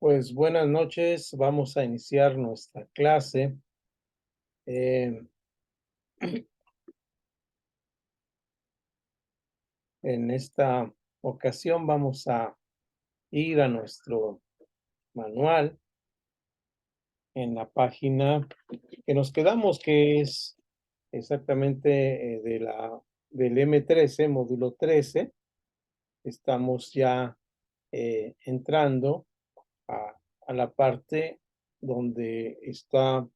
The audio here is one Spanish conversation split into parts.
Pues buenas noches, vamos a iniciar nuestra clase. Eh, en esta ocasión vamos a ir a nuestro manual en la página que nos quedamos, que es exactamente del M13, módulo 13. Estamos ya entrando a la parte donde está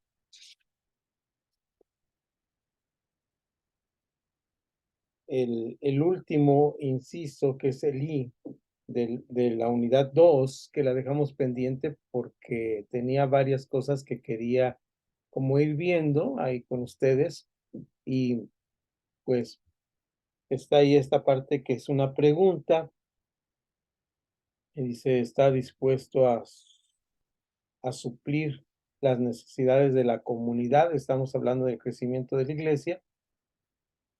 el último inciso, que es el I de la unidad 2, que la dejamos pendiente porque tenía varias cosas que quería como ir viendo ahí con ustedes. Y pues está ahí esta parte que es una pregunta, que dice: ¿está dispuesto a suplir las necesidades de la comunidad? Estamos hablando del crecimiento de la iglesia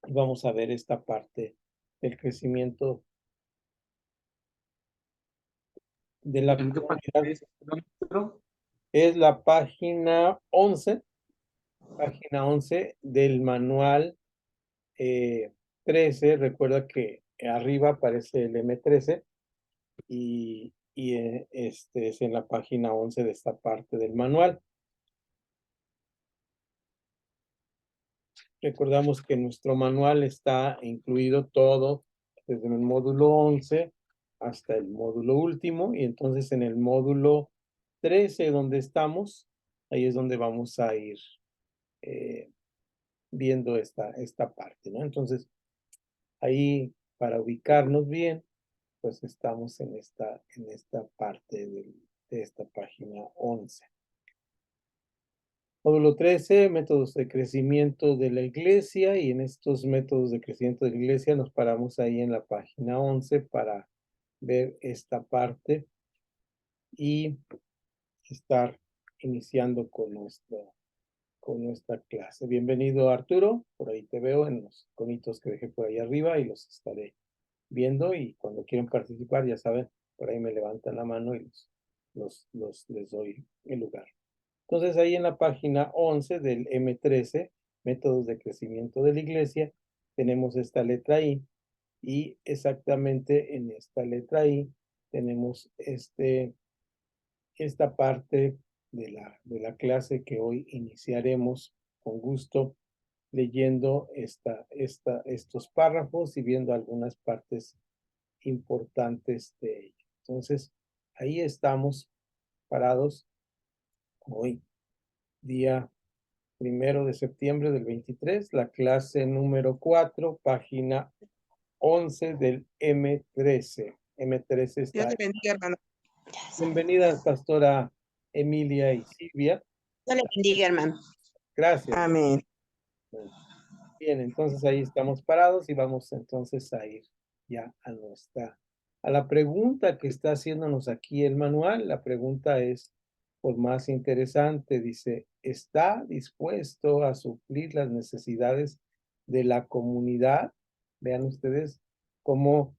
y vamos a ver esta parte del crecimiento de la ¿En qué página comunidad. es, maestro? Es la página 11 del manual 13. Recuerda que arriba aparece el M13 y este es en la página 11 de esta parte del manual. Recordamos que nuestro manual está incluido todo desde el módulo 11 hasta el módulo último, y entonces en el módulo 13 donde estamos, ahí es donde vamos a ir viendo esta parte, ¿no? Entonces, ahí, para ubicarnos bien, pues estamos en esta parte de esta página 11. Módulo 13, métodos de crecimiento de la iglesia, y en estos métodos de crecimiento de la iglesia nos paramos ahí en la página 11 para ver esta parte y estar iniciando con nuestra clase. Bienvenido, Arturo, por ahí te veo en los iconitos que dejé por ahí arriba y los estaré viendo, y cuando quieran participar, ya saben, por ahí me levantan la mano y les doy el lugar. Entonces, ahí en la página 11 del M13, métodos de crecimiento de la iglesia, tenemos esta letra I, y exactamente en esta letra I tenemos esta parte de la clase que hoy iniciaremos con gusto, leyendo estos párrafos y viendo algunas partes importantes de ella. Entonces, ahí estamos parados hoy, día 1 de septiembre del 23, la clase número 4, página 11 del M13. M13 Dios está le ahí. bendiga, hermano. Bienvenidas, pastora Emilia y Silvia. Dios le bendiga, hermano. Gracias. Amén. Bien, entonces ahí estamos parados y vamos entonces a ir ya a la pregunta que está haciéndonos aquí el manual. La pregunta es por más interesante. Dice: ¿está dispuesto a suplir las necesidades de la comunidad? Vean ustedes cómo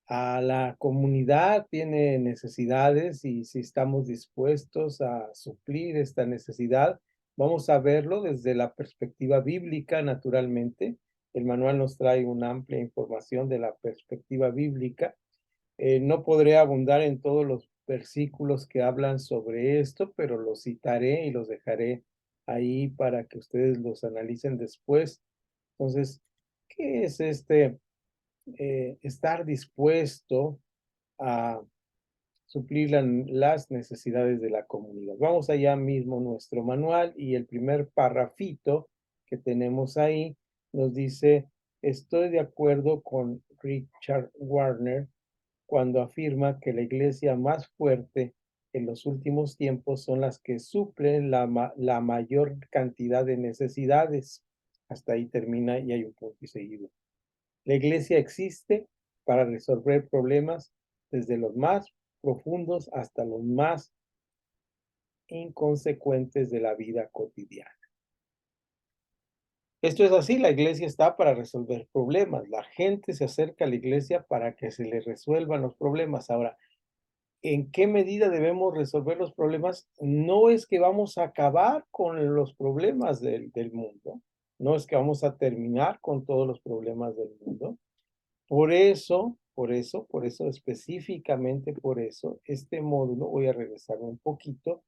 a la comunidad tiene necesidades, y si estamos dispuestos a suplir esta necesidad. Vamos a verlo desde la perspectiva bíblica, naturalmente. El manual nos trae una amplia información de la perspectiva bíblica. No podré abundar en todos los versículos que hablan sobre esto, pero los citaré y los dejaré ahí para que ustedes los analicen después. Entonces, ¿qué es estar dispuesto a suplir las necesidades de la comunidad? Vamos allá mismo nuestro manual, y el primer parrafito que tenemos ahí nos dice: estoy de acuerdo con Richard Warner cuando afirma que la iglesia más fuerte en los últimos tiempos son las que suplen la mayor cantidad de necesidades. Hasta ahí termina y hay un punto y seguido. La iglesia existe para resolver problemas desde los más profundos hasta los más inconsecuentes de la vida cotidiana. Esto es así, la iglesia está para resolver problemas. La gente se acerca a la iglesia para que se les resuelvan los problemas. Ahora, ¿En qué medida debemos resolver los problemas? No es que vamos a acabar con los problemas del mundo, no es que vamos a terminar con todos los problemas del mundo. Por eso, específicamente por eso, este módulo, voy a regresar un poquito,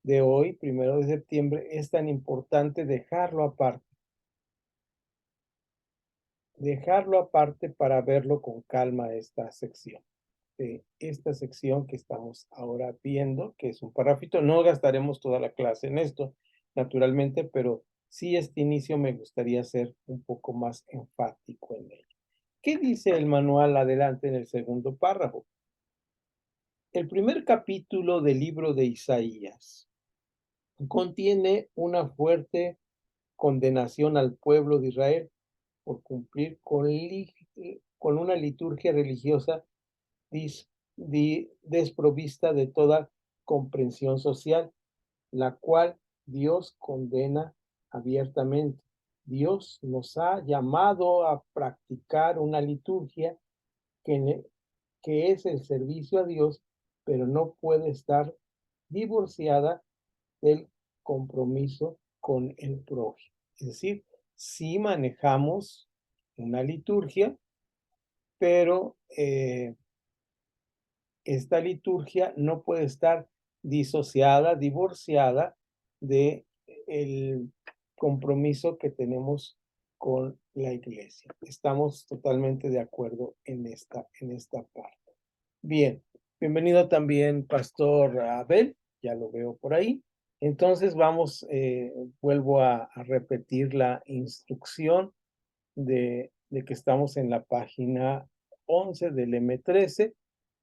de hoy, 1 de septiembre, es tan importante dejarlo aparte para verlo con calma esta sección que estamos ahora viendo, que es un parrafito. No gastaremos toda la clase en esto, naturalmente, pero sí este inicio me gustaría ser un poco más enfático en ello. ¿Qué dice el manual adelante en el segundo párrafo? El primer capítulo del libro de Isaías contiene una fuerte condenación al pueblo de Israel por cumplir con una liturgia religiosa desprovista de toda comprensión social, la cual Dios condena abiertamente. Dios nos ha llamado a practicar una liturgia que, que es el servicio a Dios, pero no puede estar divorciada del compromiso con el prójimo. Es decir, sí manejamos una liturgia, pero esta liturgia no puede estar disociada, divorciada de el compromiso que tenemos con la iglesia. Estamos totalmente de acuerdo en esta parte. Bien, bienvenido también, Pastor Abel, ya lo veo por ahí. Entonces vuelvo a repetir la instrucción de que estamos en la página 11 del M13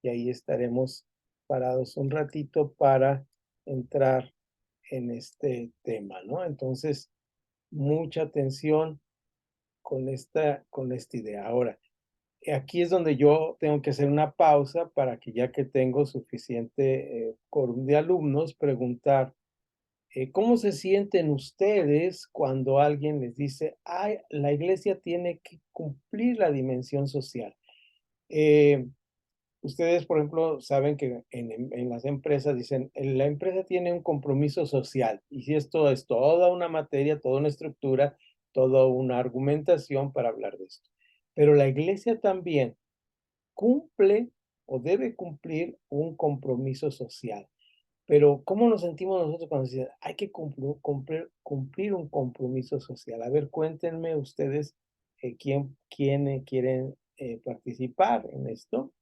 y ahí estaremos parados un ratito para entrar en este tema, ¿no? Entonces, mucha atención con esta idea. Ahora, aquí es donde yo tengo que hacer una pausa para que ya que tengo suficiente quórum de alumnos, preguntar, ¿cómo se sienten ustedes cuando alguien les dice, ay, la iglesia tiene que cumplir la dimensión social? Eh, Ustedes, por ejemplo, saben que en las empresas dicen, la empresa tiene un compromiso social y si esto es toda una materia, toda una estructura, toda una argumentación para hablar de esto. Pero la iglesia también cumple o debe cumplir un compromiso social. Pero, ¿cómo nos sentimos nosotros cuando decimos, hay que cumplir un compromiso social? A ver, cuéntenme ustedes quién quieren participar en esto.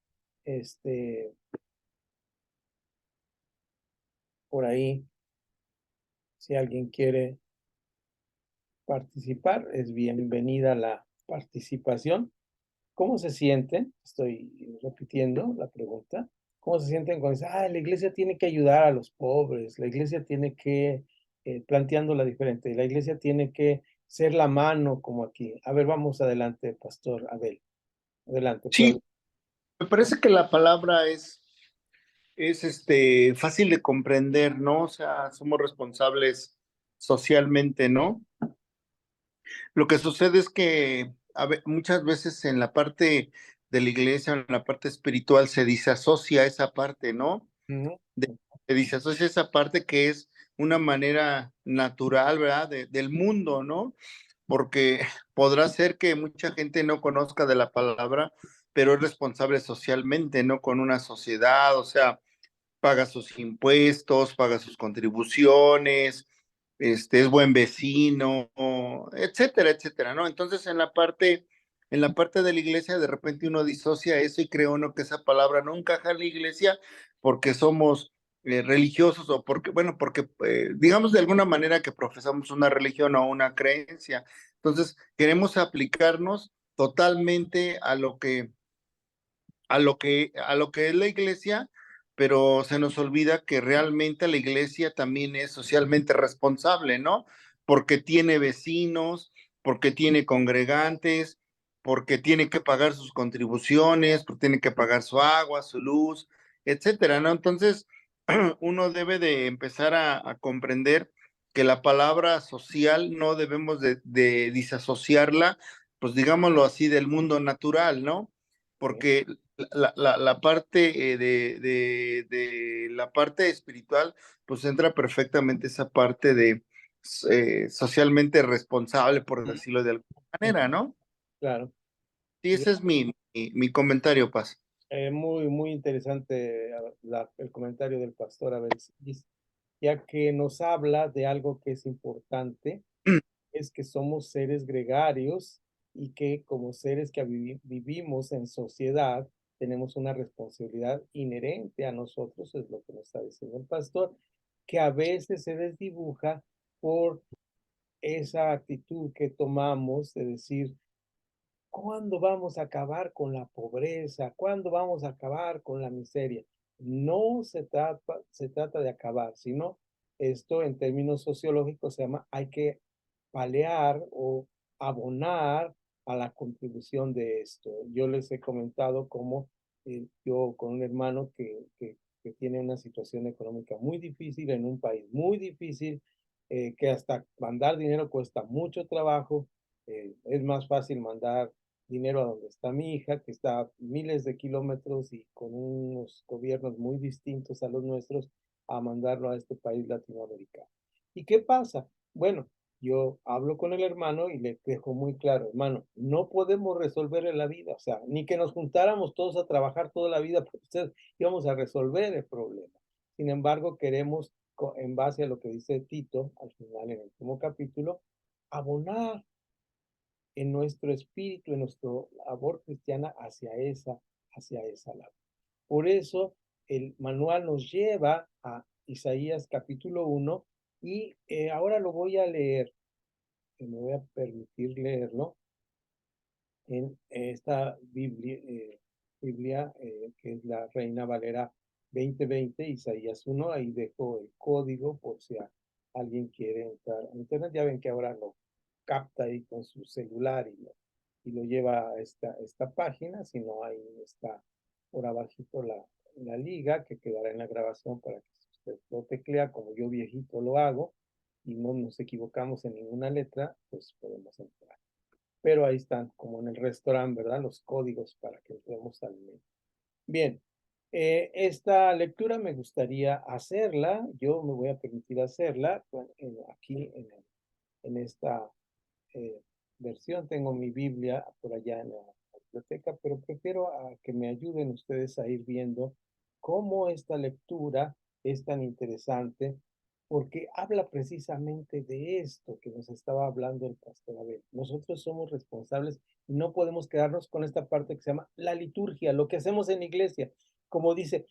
Este, por ahí, si alguien quiere participar, es bienvenida la participación. ¿Cómo se sienten? Estoy repitiendo la pregunta. ¿Cómo se sienten cuando dicen, la iglesia tiene que ayudar a los pobres, la iglesia tiene que, planteándola diferente, la iglesia tiene que ser la mano como aquí? A ver, vamos adelante, Pastor Abel. Adelante, Sí, pueblo. me parece que la palabra es fácil de comprender, ¿no? O sea, somos responsables socialmente, ¿no? Lo que sucede es que muchas veces en la parte de la iglesia, en la parte espiritual, se disasocia esa parte, ¿no? Ujú, Se disasocia esa parte que es una manera natural, ¿verdad? Del mundo, ¿no? Porque podrá ser que mucha gente no conozca de la palabra, pero es responsable socialmente, ¿no? Con una sociedad, o sea, paga sus impuestos, paga sus contribuciones, es buen vecino, etcétera, etcétera, ¿no? Entonces, en la parte de la iglesia, de repente uno disocia eso y cree uno que esa palabra no encaja en la iglesia porque somos religiosos o porque, bueno, porque digamos de alguna manera que profesamos una religión o una creencia. Entonces, queremos aplicarnos totalmente a lo que es la iglesia, pero se nos olvida que realmente la iglesia también es socialmente responsable, ¿no? Porque tiene vecinos, porque tiene congregantes, porque tiene que pagar sus contribuciones, porque tiene que pagar su agua, su luz, etcétera, ¿no? Entonces, uno debe de empezar a comprender que la palabra social no debemos de disasociarla, pues digámoslo así, del mundo natural, ¿no? sí, Porque la parte de la parte espiritual, pues entra perfectamente esa parte de socialmente responsable, por Ujú, decirlo de alguna ujú, manera, ¿no? claro. Sí, Bien, ese es mi comentario, Paz. muy, muy interesante el comentario del pastor Abel, ya que nos habla de algo que es importante, es que somos seres gregarios y que como seres que vivimos en sociedad, tenemos una responsabilidad inherente a nosotros, es lo que nos está diciendo el pastor, que a veces se desdibuja por esa actitud que tomamos de decir, ¿cuándo vamos a acabar con la pobreza? ¿Cuándo vamos a acabar con la miseria? No se trata de acabar, sino esto en términos sociológicos se llama hay que palear o abonar a la contribución de esto. Yo les he comentado cómo yo con un hermano que tiene una situación económica muy difícil en un país muy difícil, que hasta mandar dinero cuesta mucho trabajo. Es más fácil mandar dinero a donde está mi hija, que está a miles de kilómetros y con unos gobiernos muy distintos a los nuestros, a mandarlo a este país latinoamericano. ¿Y qué pasa? Bueno, yo hablo con el hermano y le dejo muy claro, hermano, no podemos resolver en la vida, o sea, ni que nos juntáramos todos a trabajar toda la vida por ustedes, íbamos a resolver el problema. Sin embargo, queremos, en base a lo que dice Tito al final en el último capítulo, abonar en nuestro espíritu, en nuestra labor cristiana hacia esa labor. Por eso el manual nos lleva a Isaías capítulo 1 y ahora lo voy a leer, que me voy a permitir leerlo en esta Biblia que es la Reina Valera 2020, Isaías 1, ahí dejo el código por si alguien quiere entrar a internet. Ya ven que ahora lo capta ahí con su celular y lo lleva a esta página, si no ahí está por abajito la liga que quedará en la grabación para que si usted lo teclea como yo viejito lo hago y no nos equivocamos en ninguna letra, pues podemos entrar. Pero ahí están, como en el restaurante, ¿verdad? Los códigos para que entremos al menú. Bien, esta lectura me gustaría hacerla, yo me voy a permitir hacerla aquí en esta eh, versión. Tengo mi Biblia por allá en la biblioteca, pero prefiero a que me ayuden ustedes a ir viendo cómo esta lectura es tan interesante, porque habla precisamente de esto que nos estaba hablando el pastor Abel. Nosotros somos responsables y no podemos quedarnos con esta parte que se llama la liturgia, lo que hacemos en iglesia. Como dice,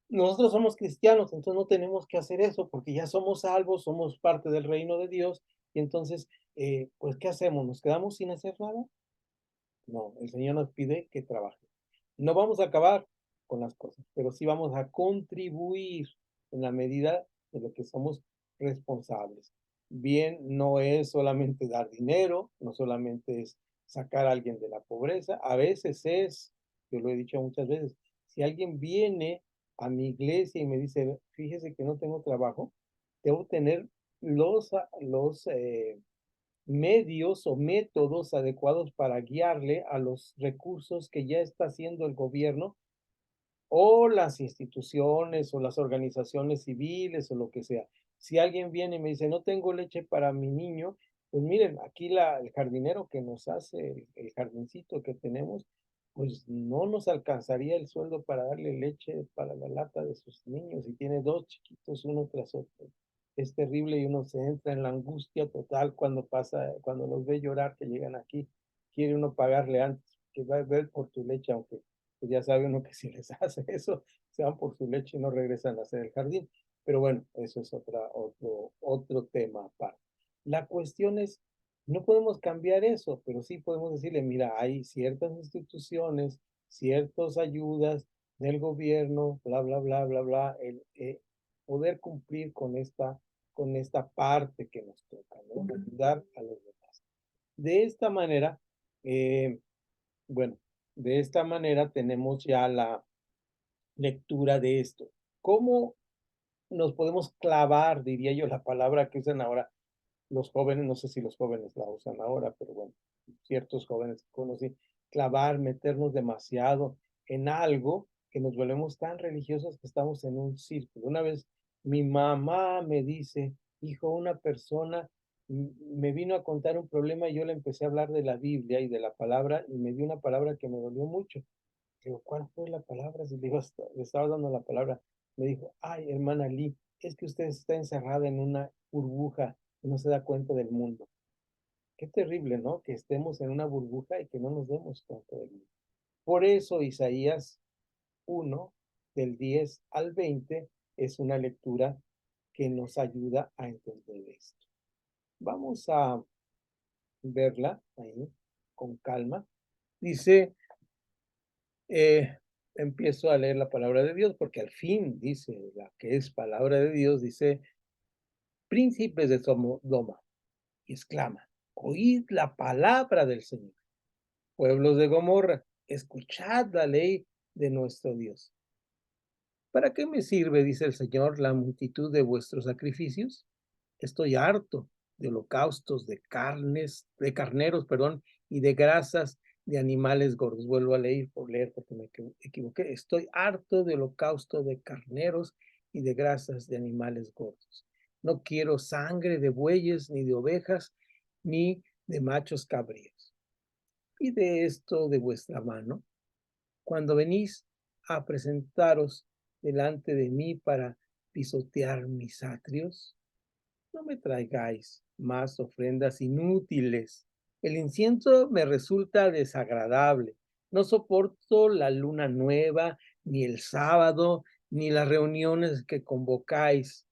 nosotros somos cristianos, entonces no tenemos que hacer eso porque ya somos salvos, somos parte del reino de Dios y entonces pues, ¿qué hacemos? ¿Nos quedamos sin hacer nada? No, el Señor nos pide que trabaje. No vamos a acabar con las cosas, pero sí vamos a contribuir en la medida de lo que somos responsables. Bien, no es solamente dar dinero, no solamente es sacar a alguien de la pobreza, a veces es, yo lo he dicho muchas veces, si alguien viene a mi iglesia y me dice, fíjese que no tengo trabajo, debo tener los medios o métodos adecuados para guiarle a los recursos que ya está haciendo el gobierno o las instituciones o las organizaciones civiles o lo que sea. Si alguien viene y me dice, no tengo leche para mi niño, pues miren, aquí el jardinero que nos hace el jardincito que tenemos, pues no nos alcanzaría el sueldo para darle leche para la lata de sus niños y tiene dos chiquitos uno tras otro. Es terrible y uno se entra en la angustia total cuando pasa, cuando los ve llorar que llegan aquí. Quiere uno pagarle antes, que va a ver por tu leche, aunque pues ya sabe uno que si les hace eso, se van por su leche y no regresan a hacer el jardín. Pero bueno, eso es otro tema aparte. La cuestión es, no podemos cambiar eso, pero sí podemos decirle, mira, hay ciertas instituciones, ciertas ayudas del gobierno, bla, bla, bla, bla, bla, poder cumplir con esta parte que nos toca, ¿no? Ayudar a los demás. De esta manera, eh, bueno, de esta manera tenemos ya la lectura de esto. ¿Cómo nos podemos clavar, diría yo, la palabra que usan ahora los jóvenes? No sé si los jóvenes la usan ahora, pero bueno, ciertos jóvenes que conocí, clavar, meternos demasiado. en algo que nos volvemos tan religiosos que estamos en un círculo. Una vez mi mamá me dice, hijo, una persona me vino a contar un problema y yo le empecé a hablar de la Biblia y de la palabra y me dio una palabra que me dolió mucho. Digo, ¿cuál fue la palabra? Si le digo, le estaba dando la palabra. Me dijo, ay, hermana Lee, es que usted está encerrada en una burbuja y no se da cuenta del mundo. Qué terrible, ¿no? Que estemos en una burbuja y que no nos demos cuenta del mundo. Por eso Isaías 1, del 10 al 20, es una lectura que nos ayuda a entender esto. Vamos a verla ahí con calma. Dice, eh, empiezo a leer la palabra de Dios porque al fin dice la que es palabra de Dios, dice, príncipes de Sodoma, y exclama, oíd la palabra del Señor. Pueblos de Gomorra, escuchad la ley de nuestro Dios. ¿Para qué me sirve, dice el Señor, la multitud de vuestros sacrificios? Estoy harto de holocaustos, de carneros, perdón, y de grasas de animales gordos. Vuelvo a leer por leer porque me equivoqué. Estoy harto de holocausto de carneros y de grasas de animales gordos. No quiero sangre de bueyes, ni de ovejas, ni de machos cabríos. Pide esto de vuestra mano cuando venís a presentaros delante de mí para pisotear mis atrios. No me traigáis más ofrendas inútiles. El incienso me resulta desagradable. No soporto la luna nueva, ni el sábado, ni las reuniones que convocáis.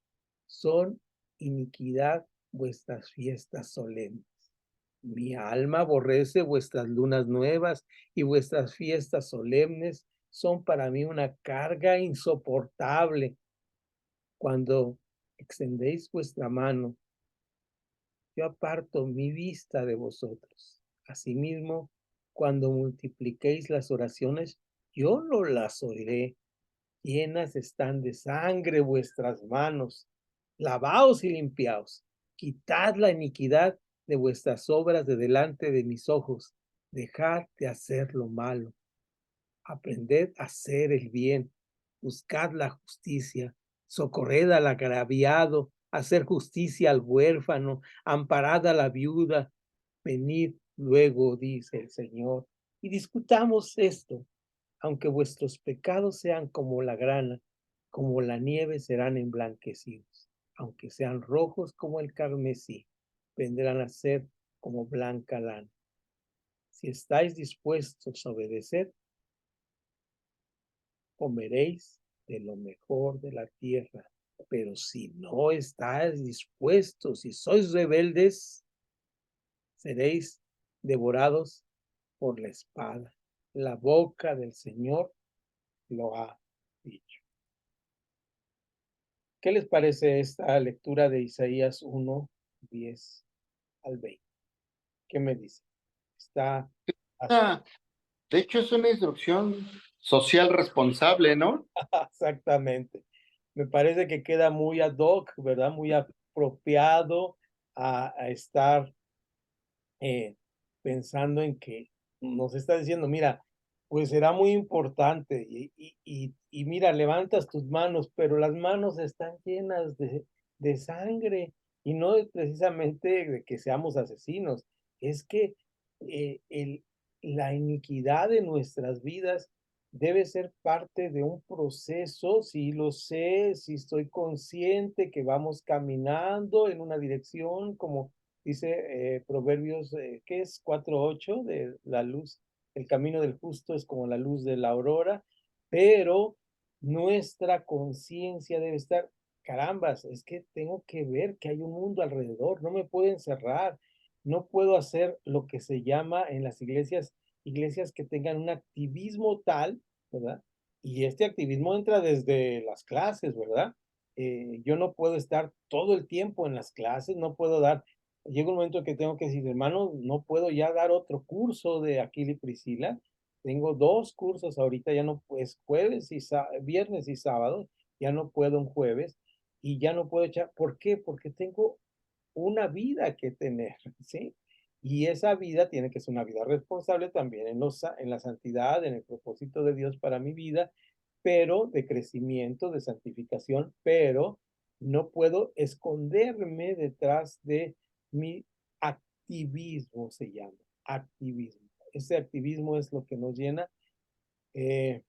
Son iniquidad vuestras fiestas solemnes. Mi alma aborrece vuestras lunas nuevas y vuestras fiestas solemnes son para mí una carga insoportable. Cuando extendéis vuestra mano, yo aparto mi vista de vosotros. Asimismo, cuando multipliquéis las oraciones, yo no las oiré. Llenas están de sangre vuestras manos. Lavaos y limpiaos. Quitad la iniquidad de vuestras obras de delante de mis ojos. Dejad de hacer lo malo. Aprended a hacer el bien. Buscad la justicia. Socorred al agraviado. Hacer justicia al huérfano. Amparad a la viuda. Venid luego, dice el Señor, y discutamos esto. Aunque vuestros pecados sean como la grana, como la nieve serán emblanquecidos. Aunque sean rojos como el carmesí, vendrán a ser como blanca lana. Si estáis dispuestos a obedecer, comeréis de lo mejor de la tierra. Pero si no estáis dispuestos y sois rebeldes, seréis devorados por la espada. La boca del Señor lo ha dicho. ¿Qué les parece esta lectura de Isaías 1, 10 al 20? ¿Qué me dice? Está así. Ah, de hecho, es una instrucción social responsable, ¿no? Exactamente. Me parece que queda muy ad hoc, ¿verdad? Muy apropiado a estar pensando en que nos está diciendo, mira, pues será muy importante y mira, levantas tus manos, pero las manos están llenas de sangre y no es precisamente de que seamos asesinos, es que la iniquidad de nuestras vidas debe ser parte de un proceso, si lo sé, si estoy consciente que vamos caminando en una dirección como dice Proverbios, ¿qué es? 4:8, de la luz, el camino del justo es como la luz de la aurora, pero nuestra conciencia debe estar, carambas, es que tengo que ver que hay un mundo alrededor, no me puedo encerrar, no puedo hacer lo que se llama en las iglesias, iglesias que tengan un activismo tal, ¿verdad? Y este activismo entra desde las clases, ¿verdad? Yo no puedo estar todo el tiempo en las clases, no puedo dar llega un momento que tengo que decir, hermano, no puedo ya dar otro curso de Aquila y Priscila. Tengo dos cursos ahorita, ya no, pues jueves y viernes y sábado, ya no puedo un jueves y ya no puedo echar. ¿Por qué? Porque tengo una vida que tener, ¿sí? Y esa vida tiene que ser una vida responsable también en la santidad, en el propósito de Dios para mi vida, pero de crecimiento, de santificación, pero no puedo esconderme detrás de mi activismo, se llama, activismo. Ese activismo es lo que nos llena. Eh,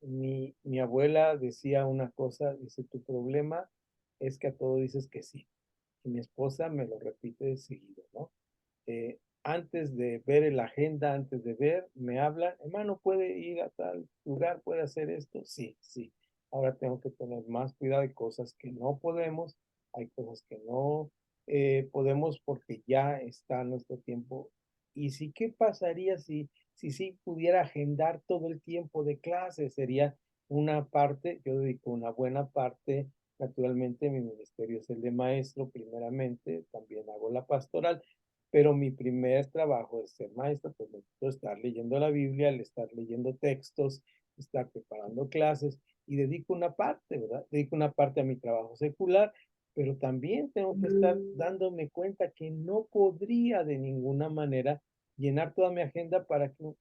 mi abuela decía una cosa, dice, tu problema es que a todo dices que sí. Y mi esposa me lo repite seguido, ¿no? Antes de ver la agenda, antes de ver, me hablan, hermano, ¿puede ir a tal lugar? ¿Puede hacer esto? Sí, sí. Ahora tengo que tener más cuidado, hay cosas que no podemos, hay cosas que no podemos porque ya está nuestro tiempo. Y sí, ¿qué pasaría si sí pudiera agendar todo el tiempo de clase? Sería una parte, yo dedico una buena parte, naturalmente mi ministerio es el de maestro primeramente, también hago la pastoral, pero mi primer trabajo es ser maestro, pues necesito estar leyendo la Biblia, al estar leyendo textos, estar preparando clases y dedico una parte, ¿verdad? Dedico una parte a mi trabajo secular, pero también tengo que estar dándome cuenta que no podría de ninguna manera llenar toda mi agenda para que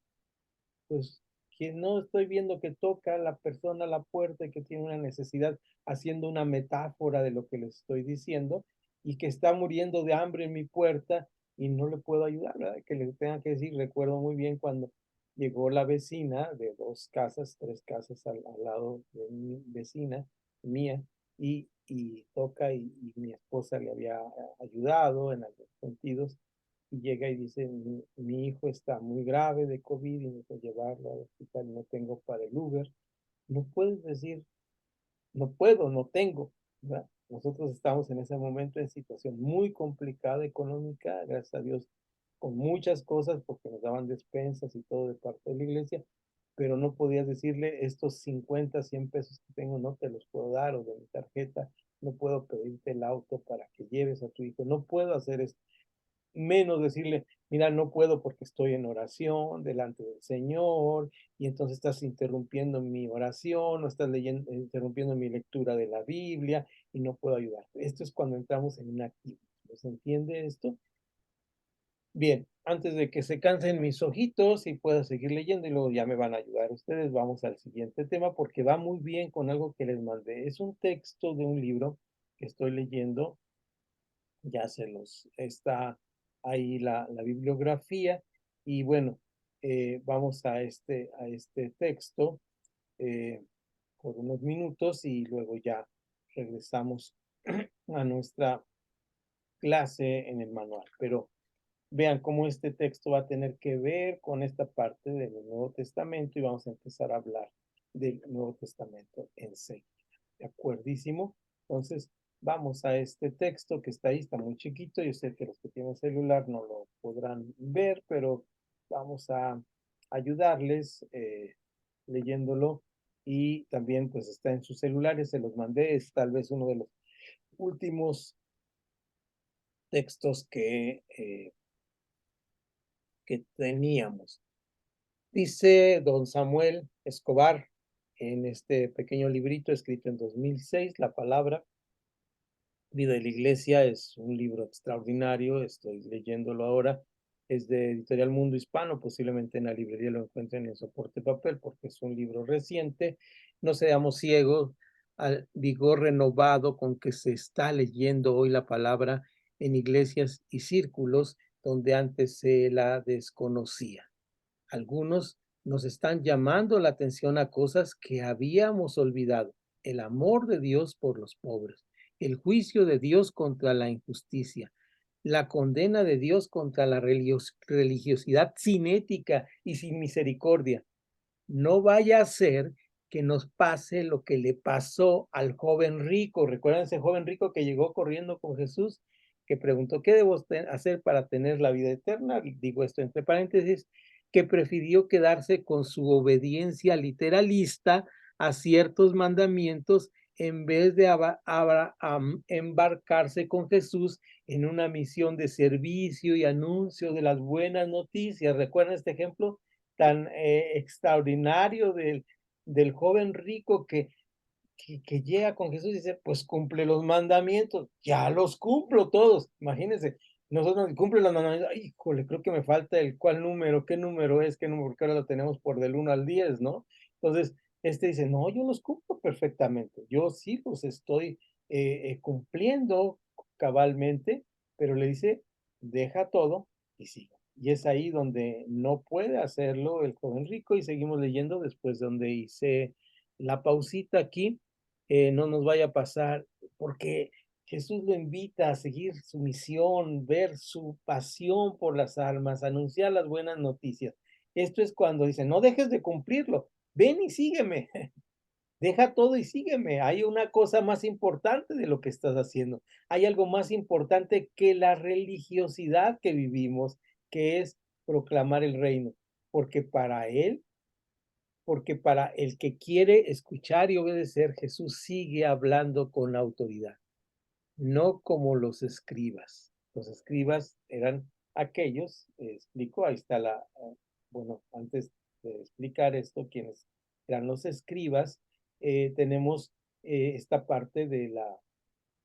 pues que no estoy viendo que toca la persona a la puerta y que tiene una necesidad, haciendo una metáfora de lo que les estoy diciendo, y que está muriendo de hambre en mi puerta y no le puedo ayudar, ¿verdad? Que le tenga que decir, recuerdo muy bien cuando llegó la vecina de 2 casas, 3 casas al lado de mi vecina, mía, y toca y mi esposa le había ayudado en algunos sentidos, y llega y dice, mi hijo está muy grave de COVID y necesito llevarlo al hospital y no tengo para el Uber. No puedes decir, no puedo, no tengo, ¿verdad? Nosotros estamos en ese momento en situación muy complicada económica, gracias a Dios, con muchas cosas, porque nos daban despensas y todo de parte de la iglesia, pero no podías decirle, estos 50, 100 pesos que tengo no te los puedo dar, o de mi tarjeta, no puedo pedirte el auto para que lleves a tu hijo, no puedo hacer esto, menos decirle, mira, no puedo porque estoy en oración delante del Señor, y entonces estás interrumpiendo mi oración, o estás leyendo, interrumpiendo mi lectura de la Biblia, y no puedo ayudarte. Esto es cuando entramos en un activismo. ¿Se entiende esto? Bien, antes de que se cansen mis ojitos y pueda seguir leyendo, y luego ya me van a ayudar ustedes, vamos al siguiente tema, porque va muy bien con algo que les mandé. Es un texto de un libro que estoy leyendo, ya se los está ahí la bibliografía, y bueno, vamos a este texto eh, por unos minutos y luego ya regresamos a nuestra clase en el manual. Pero vean cómo este texto va a tener que ver con esta parte del Nuevo Testamento, y vamos a empezar a hablar del Nuevo Testamento en sí. ¿De acuerdísimo? Entonces, vamos a este texto que está ahí, está muy chiquito. Yo sé que los que tienen celular no lo podrán ver, pero vamos a ayudarles leyéndolo, y también pues está en sus celulares, se los mandé, es tal vez uno de los últimos textos que teníamos. Dice don Samuel Escobar en este pequeño librito escrito en 2006, La Palabra, Vida de la Iglesia. Es un libro extraordinario, estoy leyéndolo ahora, es de Editorial Mundo Hispano, posiblemente en la librería lo encuentren en soporte papel porque es un libro reciente. No seamos ciegos al vigor renovado con que se está leyendo hoy la palabra en iglesias y círculos donde antes se la desconocía. Algunos nos están llamando la atención a cosas que habíamos olvidado: el amor de Dios por los pobres, el juicio de Dios contra la injusticia, la condena de Dios contra la religiosidad sin ética y sin misericordia. No vaya a ser que nos pase lo que le pasó al joven rico. ¿Recuerdan ese joven rico que llegó corriendo con Jesús, que preguntó, ¿qué debo hacer para tener la vida eterna? Digo esto entre paréntesis, que prefirió quedarse con su obediencia literalista a ciertos mandamientos en vez de embarcarse con Jesús en una misión de servicio y anuncio de las buenas noticias. ¿Recuerdan este ejemplo tan extraordinario del joven rico que llega con Jesús y dice, pues cumple los mandamientos? Ya los cumplo todos, imagínense. nosotros cumple los mandamientos, ay, híjole, creo que me falta el cuál número, qué número es, qué número, porque ahora lo tenemos por del 1 al 10, ¿no? Entonces, dice, no, yo los cumplo perfectamente, yo sí los estoy cumpliendo cabalmente, pero le dice, deja todo y sigue. Y es ahí donde no puede hacerlo el joven rico y seguimos leyendo después donde hice la pausita aquí, no nos vaya a pasar, porque Jesús lo invita a seguir su misión, ver su pasión por las almas, anunciar las buenas noticias. Esto es cuando dice, no dejes de cumplirlo, ven y sígueme, deja todo y sígueme. Hay una cosa más importante de lo que estás haciendo. Hay algo más importante que la religiosidad que vivimos, que es proclamar el reino, porque para él, porque para el que quiere escuchar y obedecer, Jesús sigue hablando con autoridad, no como los escribas. Los escribas eran aquellos, explico, ahí está bueno, antes de explicar esto, quienes eran los escribas, tenemos esta parte de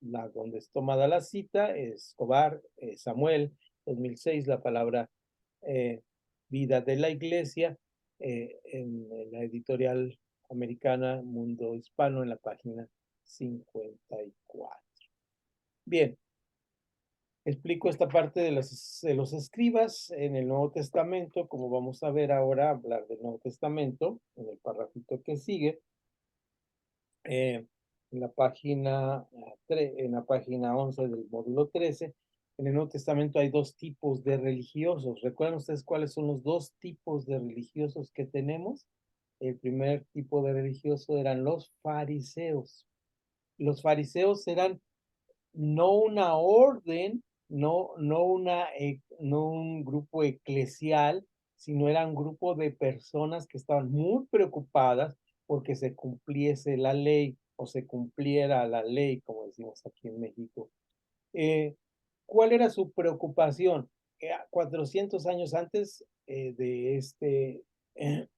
donde es tomada la cita, Escobar, Samuel, 2006, la palabra eh, vida de la iglesia, en la editorial americana Mundo Hispano, en la página 54. Bien, explico esta parte de los escribas en el Nuevo Testamento, como vamos a ver ahora, hablar del Nuevo Testamento, en el párrafito que sigue, eh, en la página 11 del módulo 13. En el Nuevo Testamento hay dos tipos de religiosos. ¿Recuerdan ustedes cuáles son los dos tipos de religiosos que tenemos? El primer tipo de religioso eran los fariseos. Los fariseos eran no una orden, no un grupo eclesial, sino era un grupo de personas que estaban muy preocupadas porque se cumpliese la ley o se cumpliera la ley, como decimos aquí en México. Eh, ¿Cuál era su preocupación? 400 años antes de eh,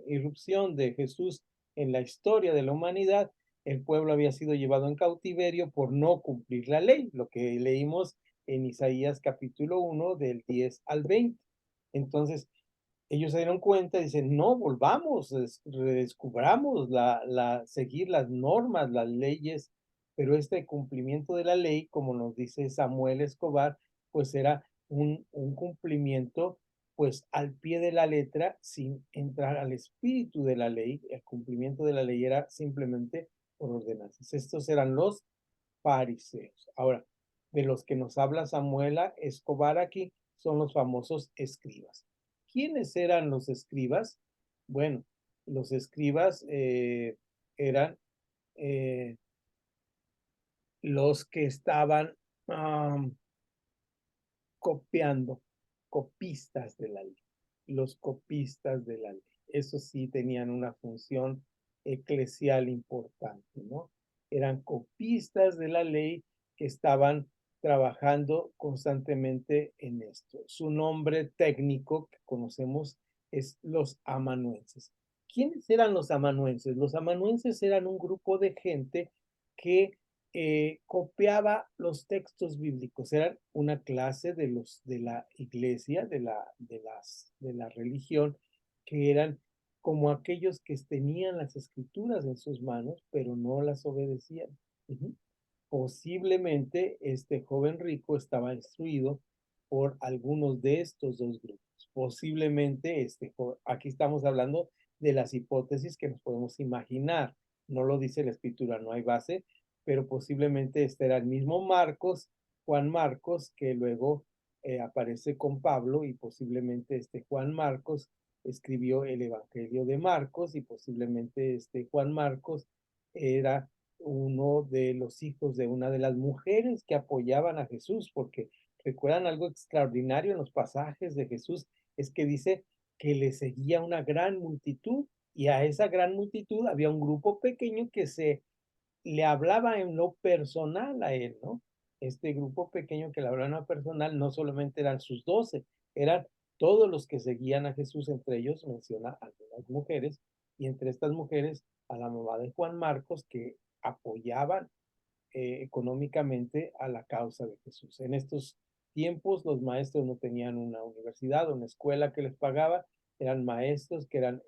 irrupción de Jesús en la historia de la humanidad, el pueblo había sido llevado en cautiverio por no cumplir la ley, lo que leímos en Isaías capítulo 1 del 10 al 20. Entonces, ellos se dieron cuenta y dicen, no, volvamos, redescubramos seguir las normas, las leyes, pero este cumplimiento de la ley, como nos dice Samuel Escobar, pues era un cumplimiento pues al pie de la letra, sin entrar al espíritu de la ley. El cumplimiento de la ley era simplemente por ordenanzas. Estos eran los fariseos. Ahora, de los que nos habla Samuel Escobar aquí, son los famosos escribas. ¿Quiénes eran los escribas? Bueno, los escribas eran eh, los que estaban copiando, copistas de la ley, los copistas de la ley. Eso sí tenían una función eclesial importante, ¿no? Eran copistas de la ley que estaban trabajando constantemente en esto. Su nombre técnico que conocemos es los amanuenses. ¿Quiénes eran los amanuenses? Los amanuenses eran un grupo de gente que copiaba los textos bíblicos. Eran una clase de la iglesia, de la religión, que eran como aquellos que tenían las escrituras en sus manos, pero no las obedecían. Uh-huh. Posiblemente este joven rico estaba instruido por algunos de estos dos grupos. Posiblemente aquí estamos hablando de las hipótesis que nos podemos imaginar. No lo dice la escritura, no hay base, pero posiblemente este era el mismo Marcos, Juan Marcos, que luego aparece con Pablo, y posiblemente este Juan Marcos escribió el Evangelio de Marcos, y posiblemente este Juan Marcos era uno de los hijos de una de las mujeres que apoyaban a Jesús, porque recuerdan algo extraordinario en los pasajes de Jesús, es que dice que le seguía una gran multitud, y a esa gran multitud había un grupo pequeño que le hablaba en lo personal a él, ¿no? Este grupo pequeño que le hablaba en lo personal no solamente eran sus 12, eran todos los que seguían a Jesús. Entre ellos menciona a algunas mujeres, y entre estas mujeres a la mamá de Juan Marcos, que apoyaban económicamente a la causa de Jesús. En estos tiempos los maestros no tenían una universidad o una escuela que les pagaba, eran maestros que eran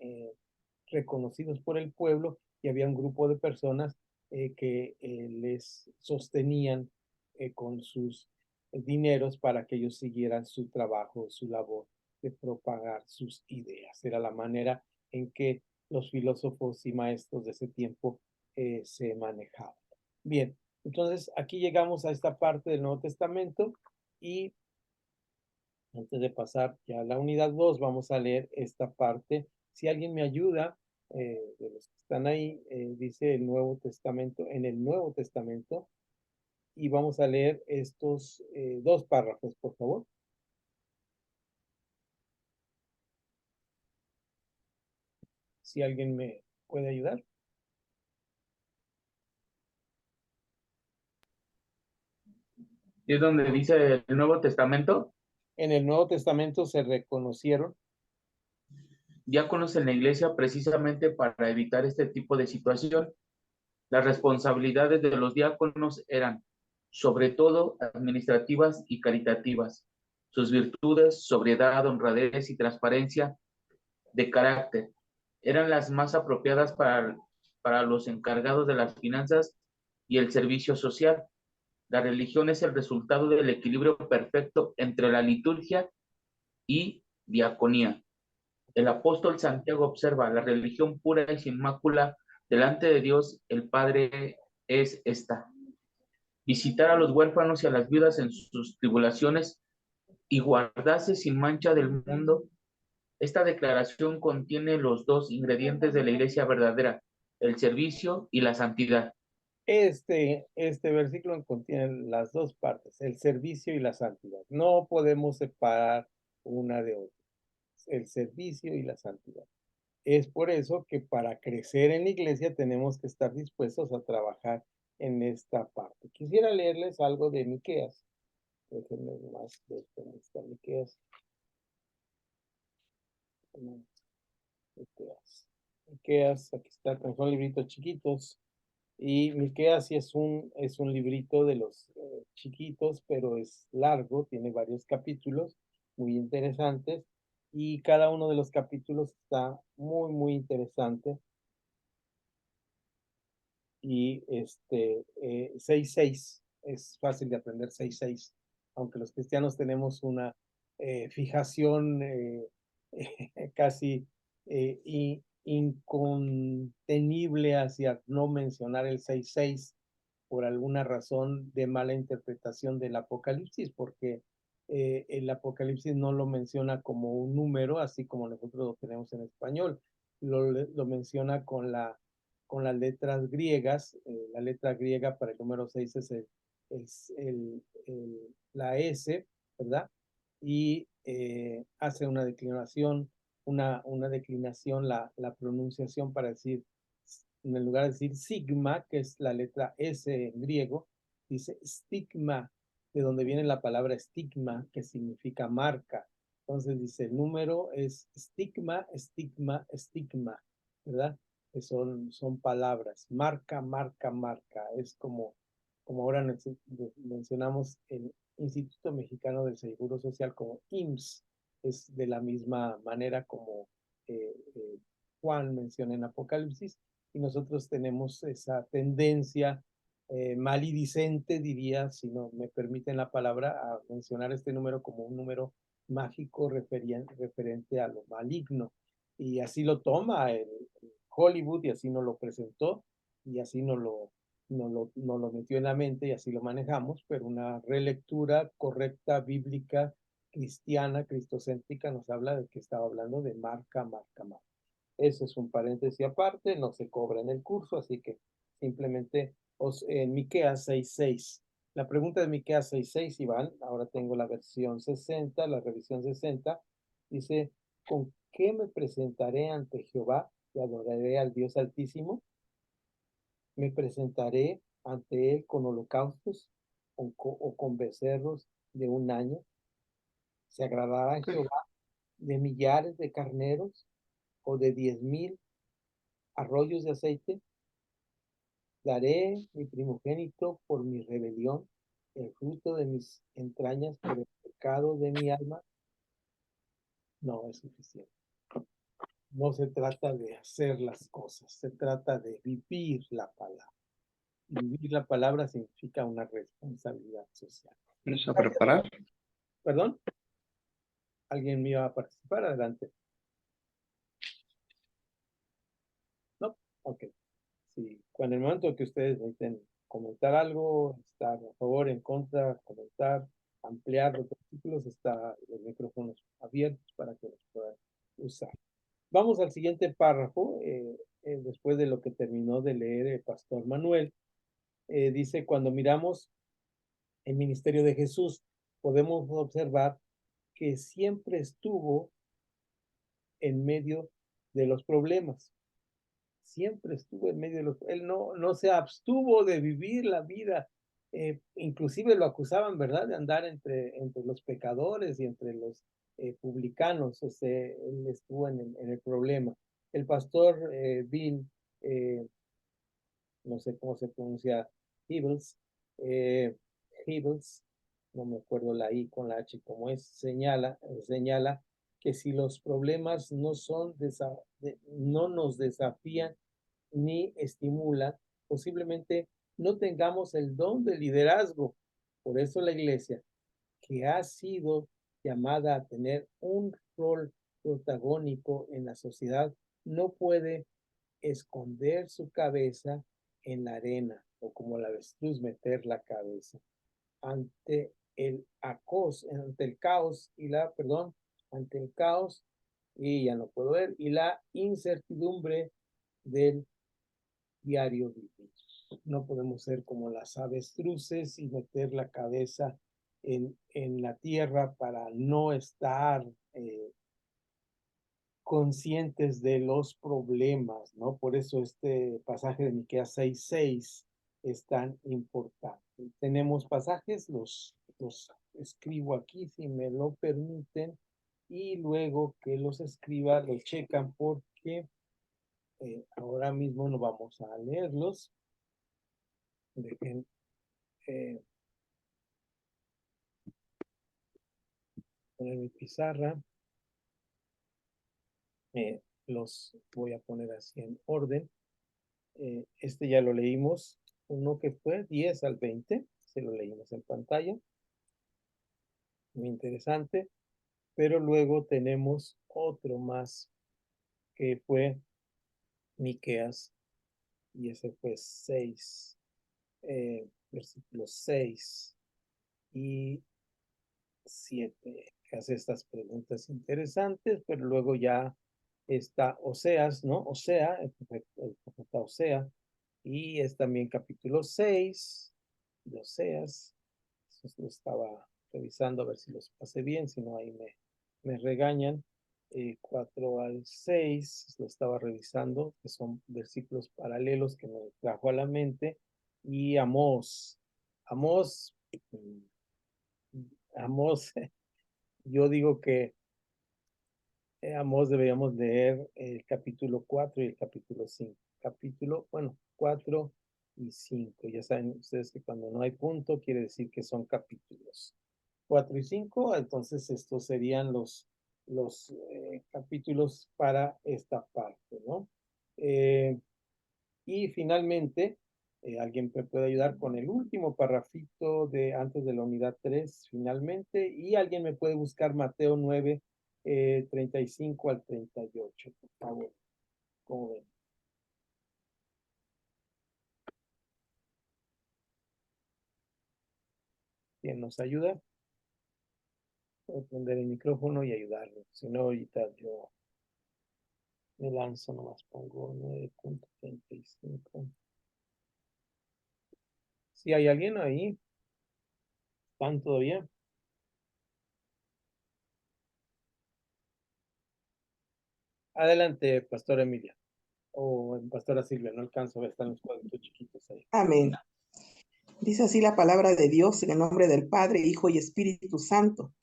reconocidos por el pueblo y había un grupo de personas que les sostenían con sus dineros para que ellos siguieran su trabajo, su labor de propagar sus ideas. Era la manera en que los filósofos y maestros de ese tiempo se manejaban. Bien, entonces aquí llegamos a esta parte del Nuevo Testamento y antes de pasar ya a la unidad 2 vamos a leer esta parte. Si alguien me ayuda, de los que están ahí, dice el Nuevo Testamento, en el Nuevo Testamento, y vamos a leer estos dos párrafos, por favor. Si alguien me puede ayudar. Y es donde dice el Nuevo Testamento, En el Nuevo Testamento se reconocieron diáconos en la iglesia precisamente para evitar este tipo de situación. Las responsabilidades de los diáconos eran, sobre todo, administrativas y caritativas. Sus virtudes, sobriedad, honradez y transparencia de carácter eran las más apropiadas para los encargados de las finanzas y el servicio social. La religión es el resultado del equilibrio perfecto entre la liturgia y diaconía. El apóstol Santiago observa, la religión pura y sin mácula delante de Dios el Padre es esta: visitar a los huérfanos y a las viudas en sus tribulaciones y guardarse sin mancha del mundo. Esta declaración contiene los dos ingredientes de la iglesia verdadera, el servicio y la santidad. este versículo contiene las dos partes, el servicio y la santidad. No podemos separar una de otra, el servicio y la santidad. Es por eso que para crecer en la iglesia tenemos que estar dispuestos a trabajar en esta parte. Quisiera leerles algo de Miqueas. Déjenme más ver cómo está Miqueas. Miqueas. Miqueas, aquí está, son libritos chiquitos. Y Miqueas sí es un librito de los chiquitos, pero es largo, tiene varios capítulos muy interesantes. Y cada uno de los capítulos está muy, muy interesante. Y 6:6 es fácil de aprender 6:6, aunque los cristianos tenemos una fijación casi incontenible hacia no mencionar el 6:6 por alguna razón de mala interpretación del Apocalipsis, porque el Apocalipsis no lo menciona como un número, así como nosotros lo tenemos en español, lo menciona con las letras griegas. La letra griega para el número 6 es la S, ¿verdad? Y hace una declinación, una declinación, la pronunciación para decir, en lugar de decir sigma, que es la letra S en griego, dice stigma, de donde viene la palabra estigma, que significa marca. Entonces dice, el número es estigma, estigma, estigma, ¿verdad? Son palabras, marca, marca, marca. Es como ahora mencionamos el Instituto Mexicano del Seguro Social como IMSS, es de la misma manera como Juan menciona en Apocalipsis, y nosotros tenemos esa tendencia malidicente, diría, si no me permiten la palabra, a mencionar este número como un número mágico referente a lo maligno. Y así lo toma el Hollywood y así nos lo presentó y así nos lo metió en la mente y así lo manejamos, pero una relectura correcta, bíblica, cristiana, cristocéntrica, nos habla de que estaba hablando de marca, marca, marca. Eso es un paréntesis aparte, no se cobra en el curso, así que simplemente en Miqueas 6:6. La pregunta de Miqueas 6:6, Iván, ahora tengo la versión 60, la revisión 60, dice, ¿con qué me presentaré ante Jehová y adoraré al Dios Altísimo? ¿Me presentaré ante él con holocaustos o con becerros de un año? ¿Se agradará en Jehová de millares de carneros o de 10,000 arroyos de aceite? Daré mi primogénito por mi rebelión, el fruto de mis entrañas por el pecado de mi alma. No es suficiente. No se trata de hacer las cosas, se trata de vivir la palabra. Y vivir la palabra significa una responsabilidad social. ¿Vamos a preparar? ¿Perdón? ¿Alguien me iba a participar? Adelante. ¿No? Ok. Sí. Cuando el momento que ustedes necesiten comentar algo, estar a favor, en contra, comentar, ampliar los artículos, está los micrófonos abiertos para que los puedan usar. Vamos al siguiente párrafo, después de lo que terminó de leer el pastor Manuel. Dice, cuando miramos el ministerio de Jesús, podemos observar que siempre estuvo en medio de los problemas. Siempre estuvo en medio de los... Él no se abstuvo de vivir la vida. Inclusive lo acusaban, ¿verdad?, de andar entre los pecadores y entre los publicanos. Él estuvo en el problema. El pastor Bill, no sé cómo se pronuncia, Hibbles, Hibbles, no me acuerdo la I con la H como es, señala que si los problemas no nos desafían ni estimulan, posiblemente no tengamos el don de liderazgo. Por eso la iglesia, que ha sido llamada a tener un rol protagónico en la sociedad, no puede esconder su cabeza en la arena o como la avestruz meter la cabeza ante ante el caos ante el caos y ya no puedo ver, y la incertidumbre del diario vivir. No podemos ser como las avestruces y meter la cabeza en la tierra para no estar conscientes de los problemas, ¿no? Por eso este pasaje de Miqueas 6:6 es tan importante. Tenemos pasajes, los escribo aquí si me lo permiten, y luego que los escriba, los checan porque ahora mismo no vamos a leerlos. Dejen poner mi pizarra. Los voy a poner así en orden. Este ya lo leímos, uno que fue 10 al 20, se lo leímos en pantalla. Muy interesante. Pero luego tenemos otro más que fue Miqueas, y ese fue 6, versículos 6 y 7, que hace estas preguntas interesantes, pero luego ya está Oseas, ¿no? El profeta Osea, y es también capítulo 6 de Oseas. Eso lo estaba revisando a ver si los pasé bien, si no ahí me regañan. 4 al 6 lo estaba revisando, que son versículos paralelos que me trajo a la mente. Y Amós, yo digo que Amós deberíamos leer el capítulo 4 y el capítulo 5. 4 y 5. Ya saben ustedes que cuando no hay punto quiere decir que son capítulos. 4 y 5, entonces estos serían los capítulos para esta parte, ¿no? Y finalmente, alguien me puede ayudar con el último parrafito de antes de la unidad 3, finalmente, y alguien me puede buscar Mateo 9, 35 al 38, por favor. ¿Cómo ven? ¿Quién nos ayuda? Puedo prender el micrófono y ayudarlo. Si no, ahorita yo me lanzo, nomás pongo 9.35. Si hay alguien ahí, ¿están todavía? Adelante, Pastora Emilia. O Pastora Silvia, no alcanzo a ver, están los cuadritos chiquitos ahí. Amén. Dice así la palabra de Dios en el nombre del Padre, Hijo y Espíritu Santo.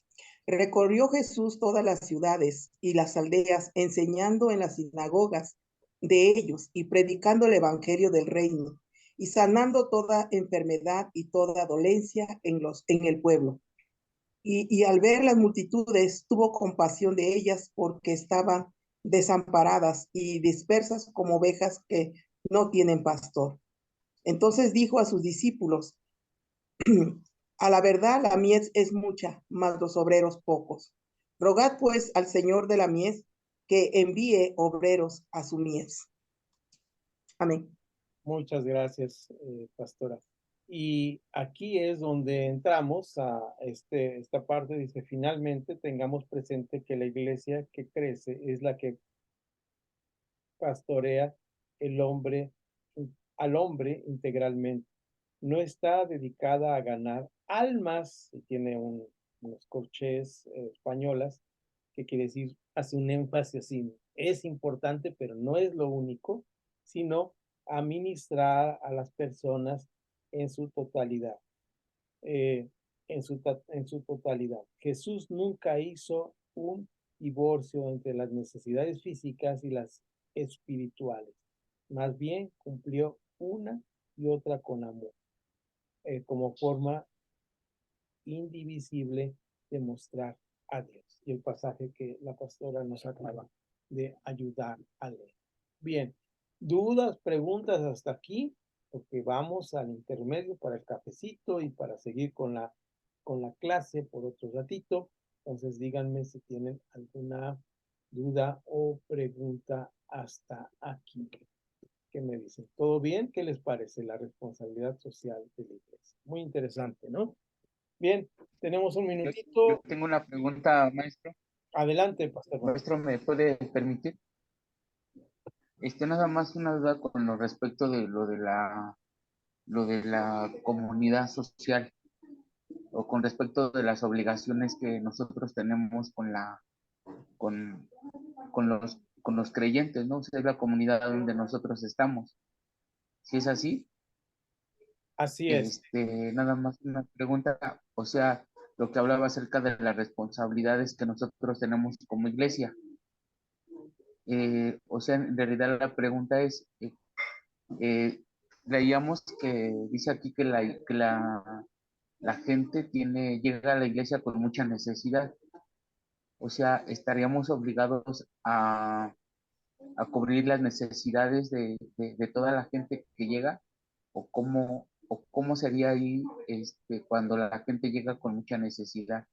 Recorrió Jesús todas las ciudades y las aldeas, enseñando en las sinagogas de ellos y predicando el evangelio del reino y sanando toda enfermedad y toda dolencia en el pueblo. Y al ver las multitudes, tuvo compasión de ellas porque estaban desamparadas y dispersas como ovejas que no tienen pastor. Entonces dijo a sus discípulos, a la verdad la mies es mucha, mas los obreros pocos. Rogad pues al Señor de la mies que envíe obreros a su mies. Amén. Muchas gracias, pastora. Y aquí es donde entramos a esta parte, dice, finalmente tengamos presente que la iglesia que crece es la que pastorea el hombre, al hombre integralmente. No está dedicada a ganar almas, y tiene unos corchés españolas, que quiere decir, hace un énfasis así, es importante, pero no es lo único, sino a ministrar a las personas en su totalidad. En su totalidad. Jesús nunca hizo un divorcio entre las necesidades físicas y las espirituales. Más bien cumplió una y otra con amor, como forma indivisible de mostrar a Dios. Y el pasaje que la pastora nos acaba de ayudar a leer. Bien, dudas, preguntas hasta aquí, porque vamos al intermedio para el cafecito y para seguir con la clase por otro ratito. Entonces díganme si tienen alguna duda o pregunta hasta aquí. ¿Qué me dicen? ¿Todo bien? ¿Qué les parece la responsabilidad social de la iglesia? Muy interesante, ¿no? Bien, tenemos un Yo minutito. tengo una pregunta, maestro. Adelante, pastor. Maestro, ¿me puede permitir? Nada más una duda con lo respecto de lo de la comunidad social o con respecto de las obligaciones que nosotros tenemos con, con los creyentes, ¿no? O sea, es la comunidad donde nosotros estamos. Si es así, Así es. nada más una pregunta, o sea, lo que hablaba acerca de las responsabilidades que nosotros tenemos como iglesia. O sea, en realidad la pregunta es, leíamos que dice aquí que la gente llega a la iglesia con mucha necesidad. O sea, estaríamos obligados a cubrir las necesidades de toda la gente que llega, o cómo sería ahí cuando la gente llega con mucha necesidad.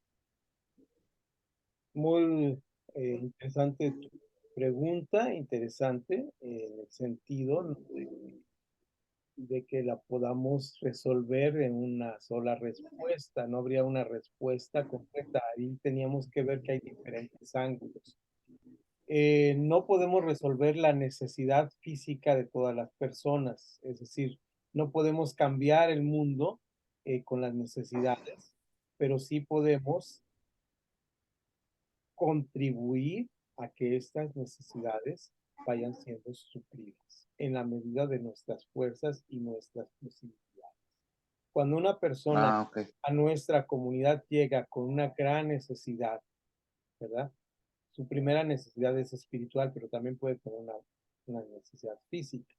Muy interesante tu pregunta, interesante en el sentido, ¿no?, de que la podamos resolver en una sola respuesta. No habría una respuesta completa. Ahí teníamos que ver que hay diferentes ángulos. No podemos resolver la necesidad física de todas las personas, es decir, no podemos cambiar el mundo con las necesidades, pero sí podemos contribuir a que estas necesidades vayan siendo suplidas en la medida de nuestras fuerzas y nuestras posibilidades. Cuando una persona Ah, ok. a nuestra comunidad llega con una gran necesidad, ¿verdad? Su primera necesidad es espiritual, pero también puede tener una necesidad física,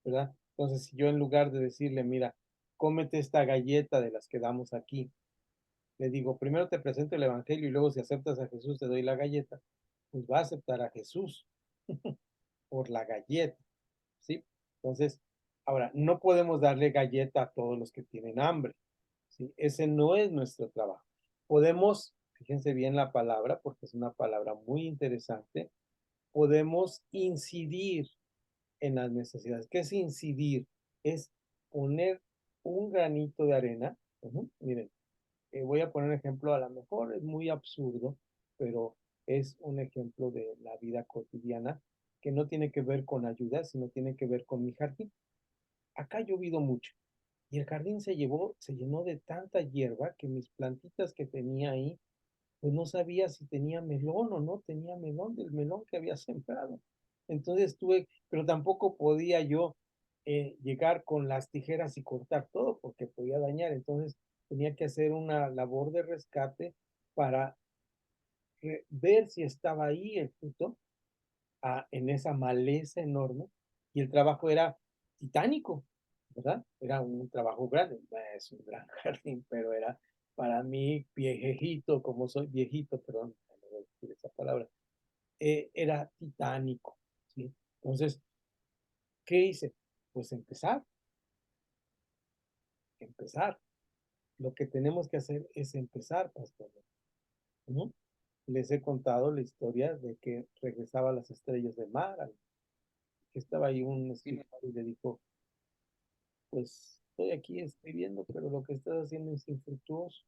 ¿verdad? Entonces, si yo en lugar de decirle, mira, cómete esta galleta de las que damos aquí, le digo, primero te presento el evangelio y luego si aceptas a Jesús te doy la galleta, pues va a aceptar a Jesús por la galleta, ¿sí? Entonces, ahora, no podemos darle galleta a todos los que tienen hambre, ¿sí? Ese no es nuestro trabajo. Podemos, fíjense bien la palabra, porque es una palabra muy interesante, podemos incidir en las necesidades. ¿Qué es incidir? Es poner un granito de arena. Miren, voy a poner un ejemplo, a lo mejor es muy absurdo, pero es un ejemplo de la vida cotidiana que no tiene que ver con ayuda, sino tiene que ver con mi jardín. Acá ha llovido mucho y el jardín se llenó de tanta hierba que mis plantitas que tenía ahí, pues no sabía si tenía melón o no tenía melón del melón que había sembrado. Entonces pero tampoco podía yo llegar con las tijeras y cortar todo porque podía dañar. Entonces tenía que hacer una labor de rescate para ver si estaba ahí el fruto en esa maleza enorme. Y el trabajo era titánico, ¿verdad? Era un trabajo grande, no es un gran jardín, pero era para mí viejito, como soy viejito, perdón, no voy a decir esa palabra, era titánico, ¿sí? Entonces, ¿qué hice? Pues empezar. Lo que tenemos que hacer es empezar, pastor, ¿no? Les he contado la historia de que regresaba a las estrellas de mar, que estaba ahí un Sí, escritor y le dijo, pues estoy aquí escribiendo, pero lo que estás haciendo es infructuoso,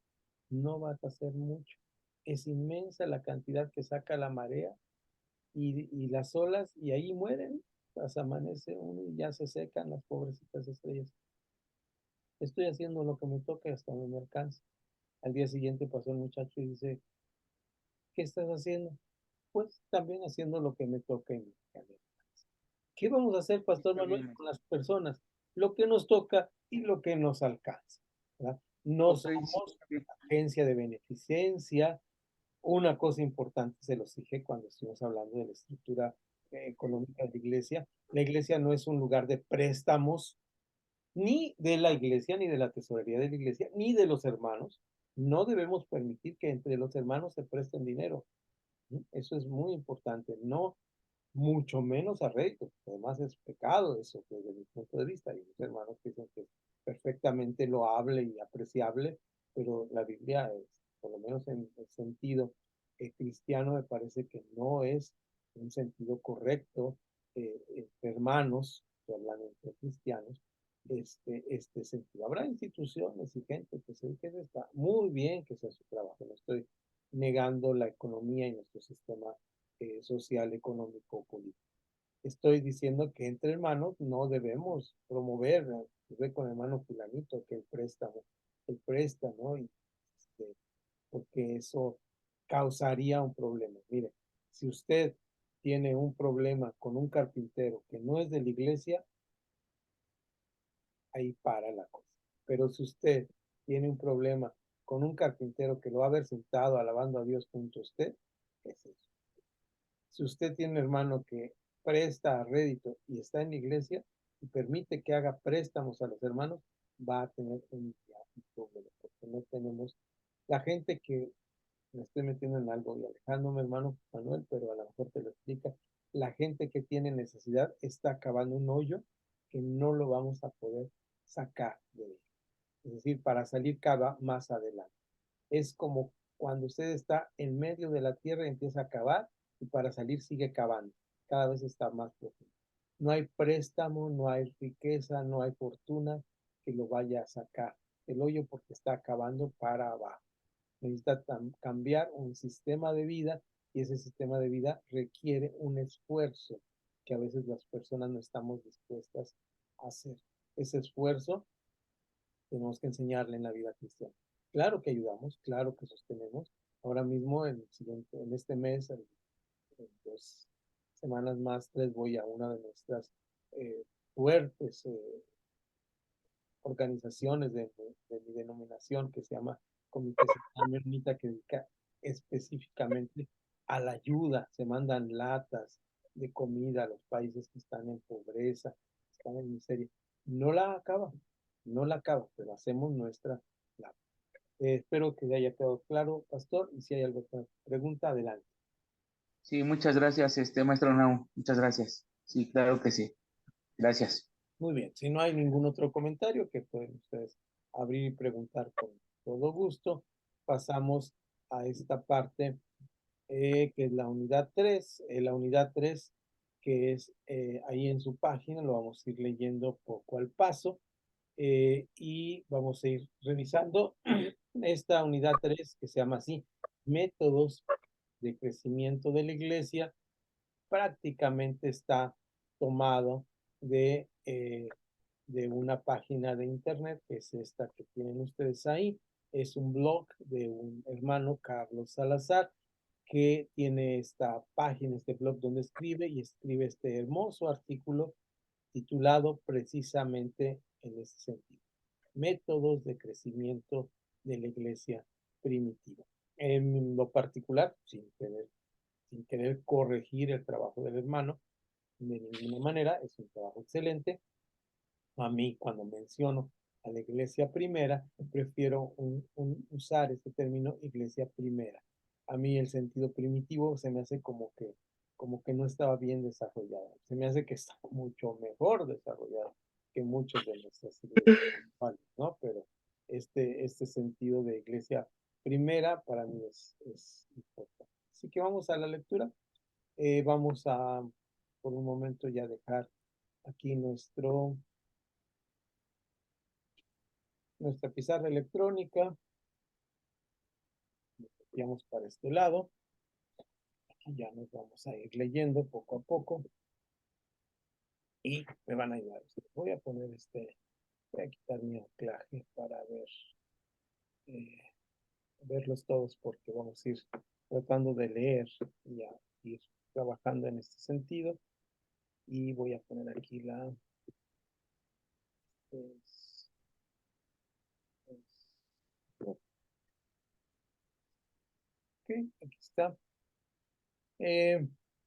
no vas a hacer mucho. Es inmensa la cantidad que saca la marea y las olas y ahí mueren, las amanece uno y ya se secan las pobrecitas estrellas. Estoy haciendo lo que me toca hasta donde me alcance. Al día siguiente pasó el muchacho y dice, ¿qué estás haciendo? Pues también haciendo lo que me toca en mi camino. ¿Qué vamos a hacer, Pastor está Manuel, bien. con las personas? Lo que nos toca y lo que nos alcanza, ¿verdad? No Ok, sí, somos está bien. agencia de beneficencia. Una cosa importante, se los dije cuando estuvimos hablando de la estructura económica de la iglesia no es un lugar de préstamos, ni de la iglesia, ni de la tesorería de la iglesia, ni de los hermanos. No debemos permitir que entre los hermanos se presten dinero. Eso es muy importante. No, mucho menos a rédito. Además es pecado eso desde mi punto de vista. Hay muchos hermanos que dicen que es perfectamente loable y apreciable, pero la Biblia es, por lo menos en el sentido cristiano, me parece que no es un sentido correcto entre hermanos, que hablan entre cristianos, este sentido. Habrá instituciones y gente que se dedique a está muy bien que sea su trabajo. No estoy negando la economía y nuestro sistema social, económico, político. Estoy diciendo que entre hermanos no debemos promover, ve con el hermano fulanito, que el préstamo, y, porque eso causaría un problema. Mire, si usted tiene un problema con un carpintero que no es de la iglesia, ahí para la cosa. Pero si usted tiene un problema con un carpintero que lo va a haber sentado alabando a Dios junto a usted, ¿qué es eso? Si usted tiene un hermano que presta a rédito y está en la iglesia y permite que haga préstamos a los hermanos, va a tener un problema, porque no tenemos la gente que me estoy metiendo en algo y alejándome, hermano Manuel, pero a lo mejor te lo explica. La gente que tiene necesidad está cavando un hoyo que no lo vamos a poder sacar de él. Es decir, para salir cava más adelante. Es como cuando usted está en medio de la tierra y empieza a cavar y para salir sigue cavando. Cada vez está más profundo. No hay préstamo, no hay riqueza, no hay fortuna que lo vaya a sacar el hoyo porque está cavando para abajo. Necesita cambiar un sistema de vida y ese sistema de vida requiere un esfuerzo que a veces las personas no estamos dispuestas a hacer. Ese esfuerzo tenemos que enseñarle en la vida cristiana. Claro que ayudamos, claro que sostenemos. Ahora mismo, en este mes, en 2 semanas más, 3, voy a una de nuestras fuertes organizaciones de mi denominación que se llama Comité Central Menonita, que dedica específicamente a la ayuda. Se mandan latas de comida a los países que están en pobreza, que están en miseria. No la acaba, no la acaba, pero hacemos nuestra labor. Espero que le haya quedado claro, pastor, y si hay alguna pregunta, adelante. Sí, muchas gracias, maestro Nau. Muchas gracias. Sí, claro que sí. Gracias. Muy bien, si no hay ningún otro comentario que pueden ustedes abrir y preguntar con todo gusto, pasamos a esta parte que es la unidad 3. La unidad 3 que es ahí en su página, lo vamos a ir leyendo poco al paso y vamos a ir revisando esta unidad 3 que se llama así, métodos de crecimiento de la iglesia. Prácticamente está tomado de una página de internet, que es esta que tienen ustedes ahí. Es un blog de un hermano, Carlos Salazar, que tiene esta página, este blog donde escribe y escribe este hermoso artículo titulado precisamente en ese sentido. Métodos de crecimiento de la iglesia primitiva. En lo particular, sin querer corregir el trabajo del hermano, de ninguna manera, es un trabajo excelente. A mí, cuando menciono a la iglesia primera, prefiero usar este término iglesia primera. A mí el sentido primitivo se me hace como que no estaba bien desarrollado. Se me hace que está mucho mejor desarrollado que muchos de nuestras iglesias actuales, ¿no? Pero este sentido de iglesia primera para mí es importante. Así que vamos a la lectura. Vamos a, por un momento, ya dejar aquí nuestra pizarra electrónica. Vamos para este lado. Aquí ya nos vamos a ir leyendo poco a poco. Y me van a ayudar. Voy a poner voy a quitar mi anclaje para eh, verlos todos porque vamos a ir tratando de leer y a ir trabajando en este sentido. Y voy a poner aquí ok, aquí está.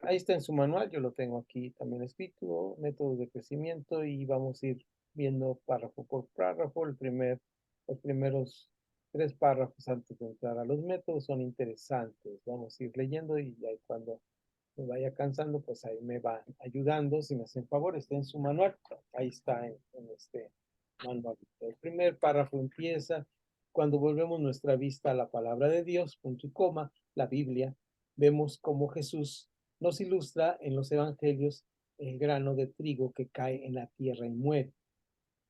Ahí está en su manual, yo lo tengo aquí también escrito, métodos de crecimiento, y vamos a ir viendo párrafo por párrafo. Los primeros 3 párrafos antes de entrar a los métodos son interesantes. Vamos a ir leyendo y ahí cuando me vaya cansando, pues ahí me va ayudando. Si me hacen favor, está en su manual. Ahí está en este manual. El primer párrafo empieza: cuando volvemos nuestra vista a la palabra de Dios, punto y coma, la Biblia, vemos cómo Jesús nos ilustra en los evangelios el grano de trigo que cae en la tierra y muere.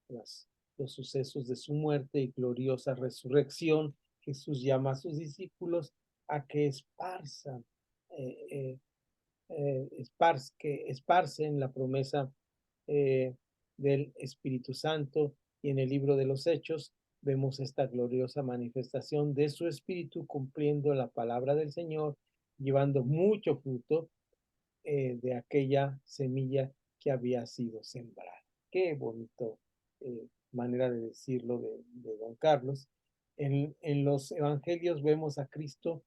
Los sucesos de su muerte y gloriosa resurrección, Jesús llama a sus discípulos a que esparcen la promesa del Espíritu Santo, y en el libro de los Hechos vemos esta gloriosa manifestación de su Espíritu cumpliendo la palabra del Señor, llevando mucho fruto de aquella semilla que había sido sembrada. Qué bonito manera de decirlo de don Carlos. En los evangelios vemos a Cristo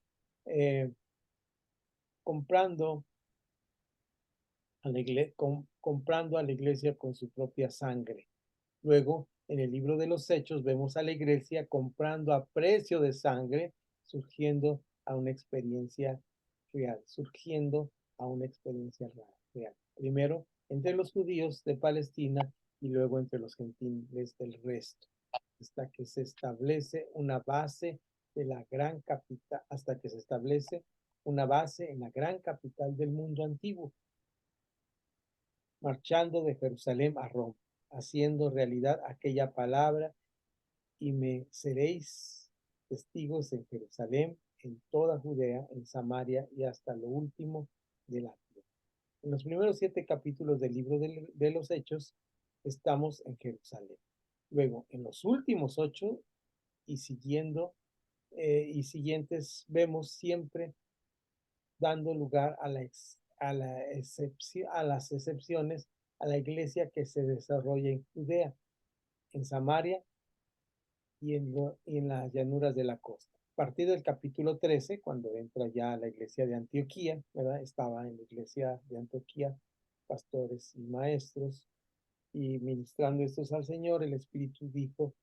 comprando comprando a la iglesia con su propia sangre. Luego, en el libro de los Hechos, vemos a la iglesia comprando a precio de sangre, surgiendo a una experiencia real. Primero, entre los judíos de Palestina y luego entre los gentiles del resto, hasta que se establece una base de la gran capital, hasta que se establece una base en la gran capital del mundo antiguo, marchando de Jerusalén a Roma, haciendo realidad aquella palabra: y me seréis testigos en Jerusalén, en toda Judea, en Samaria y hasta lo último de la tierra. En los primeros 7 capítulos del libro de los Hechos estamos en Jerusalén. Luego, en los últimos 8 y siguientes, vemos siempre dando lugar a las excepciones, a la iglesia que se desarrolla en Judea, en Samaria y en las llanuras de la costa. A partir del capítulo 13, cuando entra ya la iglesia de Antioquía, ¿verdad? Estaba en la iglesia de Antioquía pastores y maestros, y ministrando estos al Señor, el Espíritu dijo: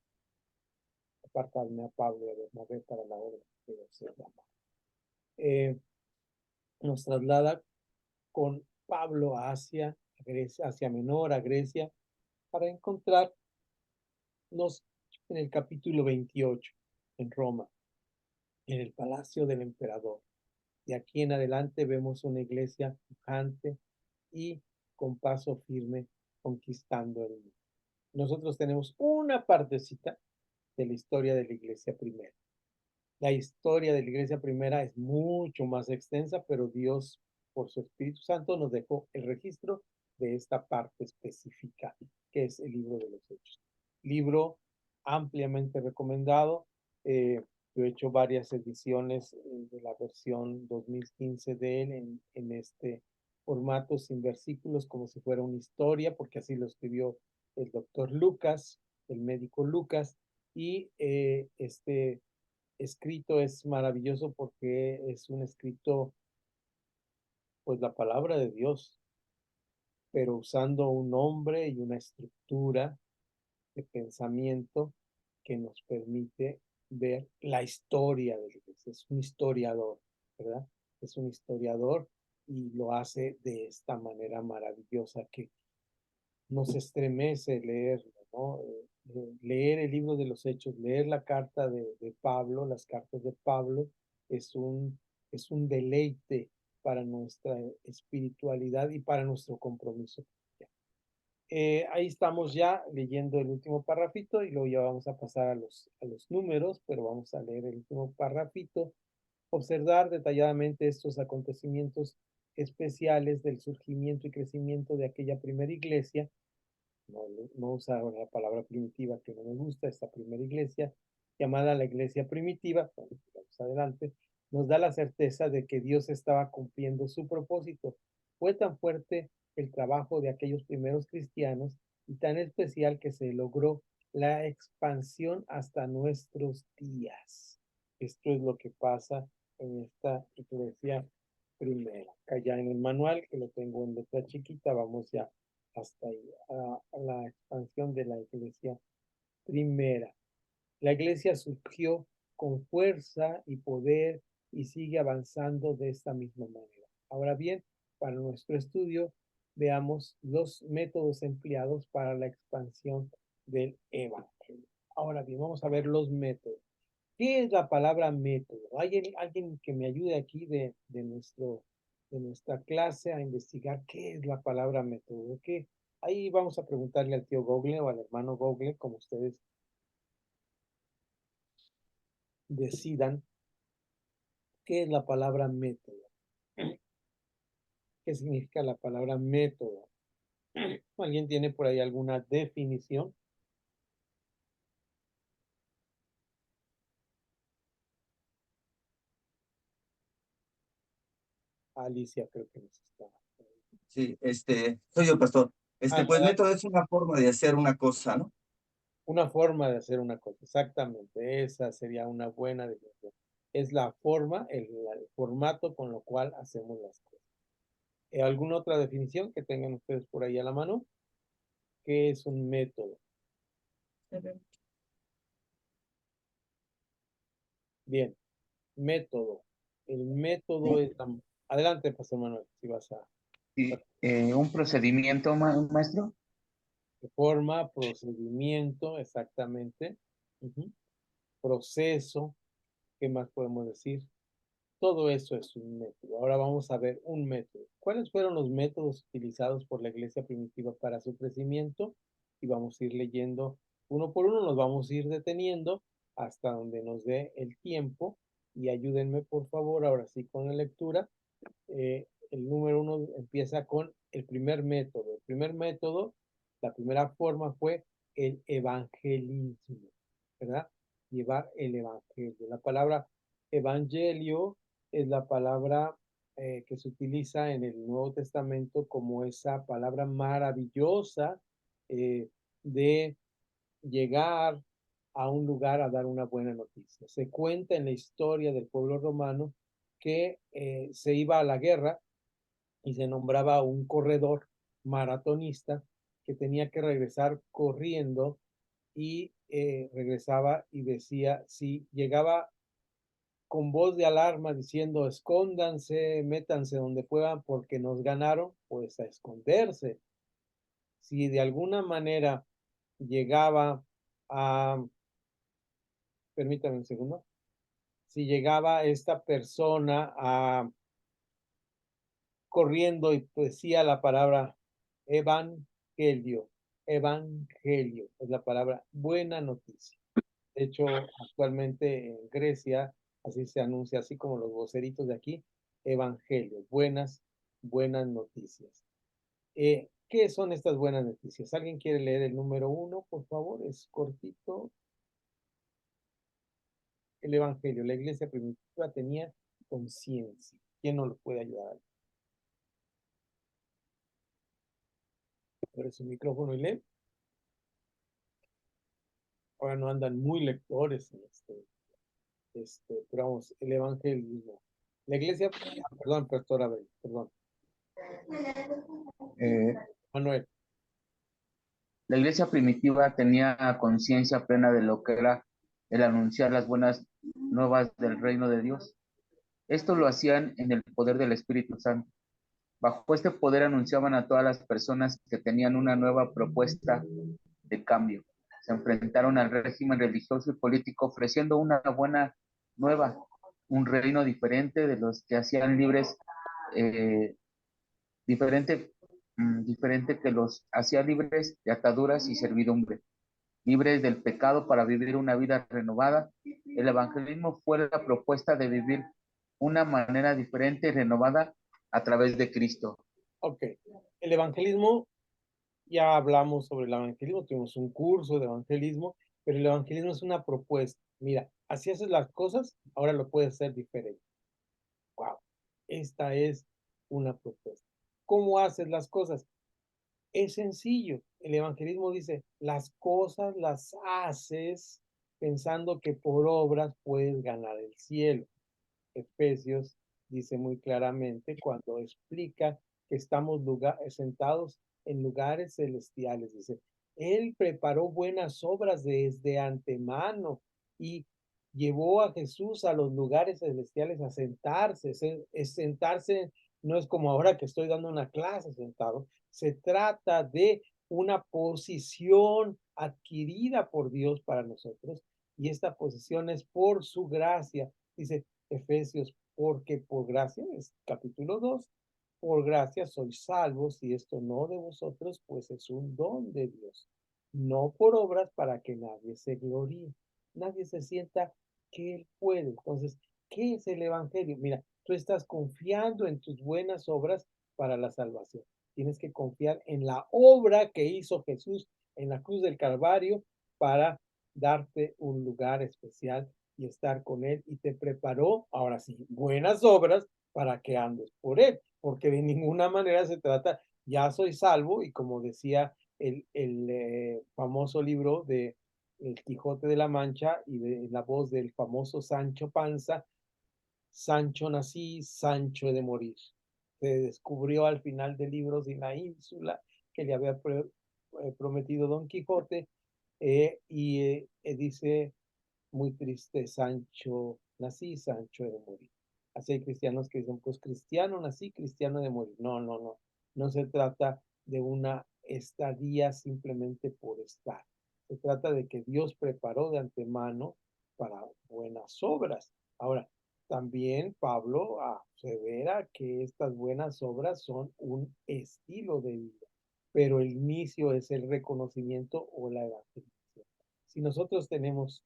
apartadme a Pablo y a Bernabé para la obra que Dios se llama. Nos traslada con Pablo a Asia Menor, a Grecia, para encontrarnos en el capítulo 28, en Roma, en el palacio del emperador. De aquí en adelante vemos una iglesia pujante y con paso firme conquistando el mundo. Nosotros tenemos una partecita de la historia de la iglesia primera. La historia de la iglesia primera es mucho más extensa, pero Dios, por su Espíritu Santo, nos dejó el registro de esta parte específica, que es el libro de los Hechos. Libro ampliamente recomendado. Yo he hecho varias ediciones de la versión 2015 de él en este formato sin versículos, como si fuera una historia, porque así lo escribió el doctor Lucas, el médico Lucas, y este escrito es maravilloso porque es un escrito, pues la palabra de Dios, pero usando un nombre y una estructura de pensamiento que nos permite ver la historia de la iglesia. Es un historiador, ¿verdad? Es un historiador y lo hace de esta manera maravillosa que nos estremece leerlo, ¿no? Leer el libro de los Hechos, leer la carta de Pablo, las cartas de Pablo, es un deleite para nuestra espiritualidad y para nuestro compromiso. Ahí estamos ya leyendo el último parrafito y luego ya vamos a pasar a los números, pero vamos a leer el último parrafito, observar detalladamente estos acontecimientos especiales del surgimiento y crecimiento de aquella primera iglesia. No usar la palabra primitiva que no me gusta, esta primera iglesia, llamada la iglesia primitiva, vamos adelante, nos da la certeza de que Dios estaba cumpliendo su propósito. Fue tan fuerte el trabajo de aquellos primeros cristianos y tan especial que se logró la expansión hasta nuestros días. Esto es lo que pasa en esta iglesia primera. Acá ya en el manual, que lo tengo en letra chiquita, vamos ya hasta ahí, a la expansión de la iglesia primera. La iglesia surgió con fuerza y poder y sigue avanzando de esta misma manera. Ahora bien, para nuestro estudio, veamos los métodos empleados para la expansión del evangelio. Ahora bien, vamos a ver los métodos. ¿Qué es la palabra método? ¿Hay alguien que me ayude aquí de nuestra clase a investigar qué es la palabra método? ¿Qué? Ahí vamos a preguntarle al tío Google o al hermano Google, como ustedes decidan, ¿qué es la palabra método? ¿Qué significa la palabra método? ¿Alguien tiene por ahí alguna definición? Alicia creo que nos está. Sí, soy yo, pastor. Pues Adelante. método es una forma de hacer una cosa, ¿no? Una forma de hacer una cosa, exactamente, esa sería una buena definición. Es la forma, el formato con lo cual hacemos las cosas. ¿Alguna otra definición que tengan ustedes por ahí a la mano? ¿Qué es un método? Bien, método. El método es... Adelante, Pastor Manuel, si vas a... Sí, un procedimiento, maestro. Forma, procedimiento, exactamente. Proceso, ¿qué más podemos decir? Todo eso es un método. Ahora vamos a ver un método. ¿Cuáles fueron los métodos utilizados por la iglesia primitiva para su crecimiento? Y vamos a ir leyendo uno por uno, nos vamos a ir deteniendo hasta donde nos dé el tiempo. Y ayúdenme, por favor, ahora sí con la lectura. El número uno empieza con el primer método. El primer método, la primera forma fue el evangelismo, ¿verdad? Llevar el evangelio. La palabra evangelio es la palabra que se utiliza en el Nuevo Testamento como esa palabra maravillosa de llegar a un lugar a dar una buena noticia. Se cuenta en la historia del pueblo romano que se iba a la guerra y se nombraba un corredor maratonista que tenía que regresar corriendo y regresaba y decía, si llegaba con voz de alarma diciendo, escóndanse, métanse donde puedan porque nos ganaron, pues a esconderse. Si de alguna manera llegaba a, permítame un segundo, si llegaba esta persona a corriendo y decía la palabra evangelio, evangelio, es la palabra buena noticia. De hecho, actualmente en Grecia, así se anuncia, así como los voceritos de aquí, evangelio, buenas noticias. ¿Qué son estas buenas noticias? ¿Alguien quiere leer el número uno, por favor? Es cortito. El evangelio, la iglesia primitiva tenía conciencia. ¿Quién nos lo puede ayudar? Abre su micrófono y lee. Ahora no andan muy lectores en pero vamos, el evangelismo. La iglesia, perdón, pastor Abel, perdón. Manuel. La iglesia primitiva tenía conciencia plena de lo que era el anunciar las buenas nuevas del reino de Dios. Esto lo hacían en el poder del Espíritu Santo. Bajo este poder anunciaban a todas las personas que tenían una nueva propuesta de cambio. Se enfrentaron al régimen religioso y político ofreciendo una buena nueva, un reino diferente de los que hacían libres, eh, diferente, diferente que los hacía libres de ataduras y servidumbre, libres del pecado para vivir una vida renovada. El evangelismo fue la propuesta de vivir una manera diferente y renovada a través de Cristo. Ok, el evangelismo, ya hablamos sobre el evangelismo, tuvimos un curso de evangelismo, pero el evangelismo es una propuesta. Mira, así haces las cosas, ahora lo puedes hacer diferente. Wow, esta es una propuesta. ¿Cómo haces las cosas? Es sencillo. El evangelismo dice, las cosas las haces pensando que por obras puedes ganar el cielo. Efesios dice muy claramente cuando explica que estamos sentados en lugares celestiales. Dice, Él preparó buenas obras desde antemano y llevó a Jesús a los lugares celestiales a sentarse. Sentarse no es como ahora que estoy dando una clase sentado. Se trata de una posición adquirida por Dios para nosotros y esta posición es por su gracia. Dice, Efesios, porque por gracia, es capítulo 2, por gracia sois salvos, y esto no de vosotros, pues es un don de Dios, no por obras para que nadie se gloríe, nadie se sienta que él puede. Entonces, ¿qué es el evangelio? Mira, tú estás confiando en tus buenas obras para la salvación. Tienes que confiar en la obra que hizo Jesús en la cruz del Calvario para darte un lugar especial y estar con él, y te preparó, ahora sí, buenas obras para que andes por él, porque de ninguna manera se trata, ya soy salvo, y como decía el famoso libro de El Quijote de la Mancha y de la voz del famoso Sancho Panza, Sancho nací, Sancho he de morir. Se descubrió al final del libro sin la ínsula que le había prometido Don Quijote, dice muy triste, Sancho nací, Sancho he de morir. Así hay cristianos que dicen, pues cristiano nací, cristiano he de morir. No, no, no. No se trata de una estadía simplemente por estar. Se trata de que Dios preparó de antemano para buenas obras. Ahora, también Pablo asevera que estas buenas obras son un estilo de vida, pero el inicio es el reconocimiento o la evangelización. Si nosotros tenemos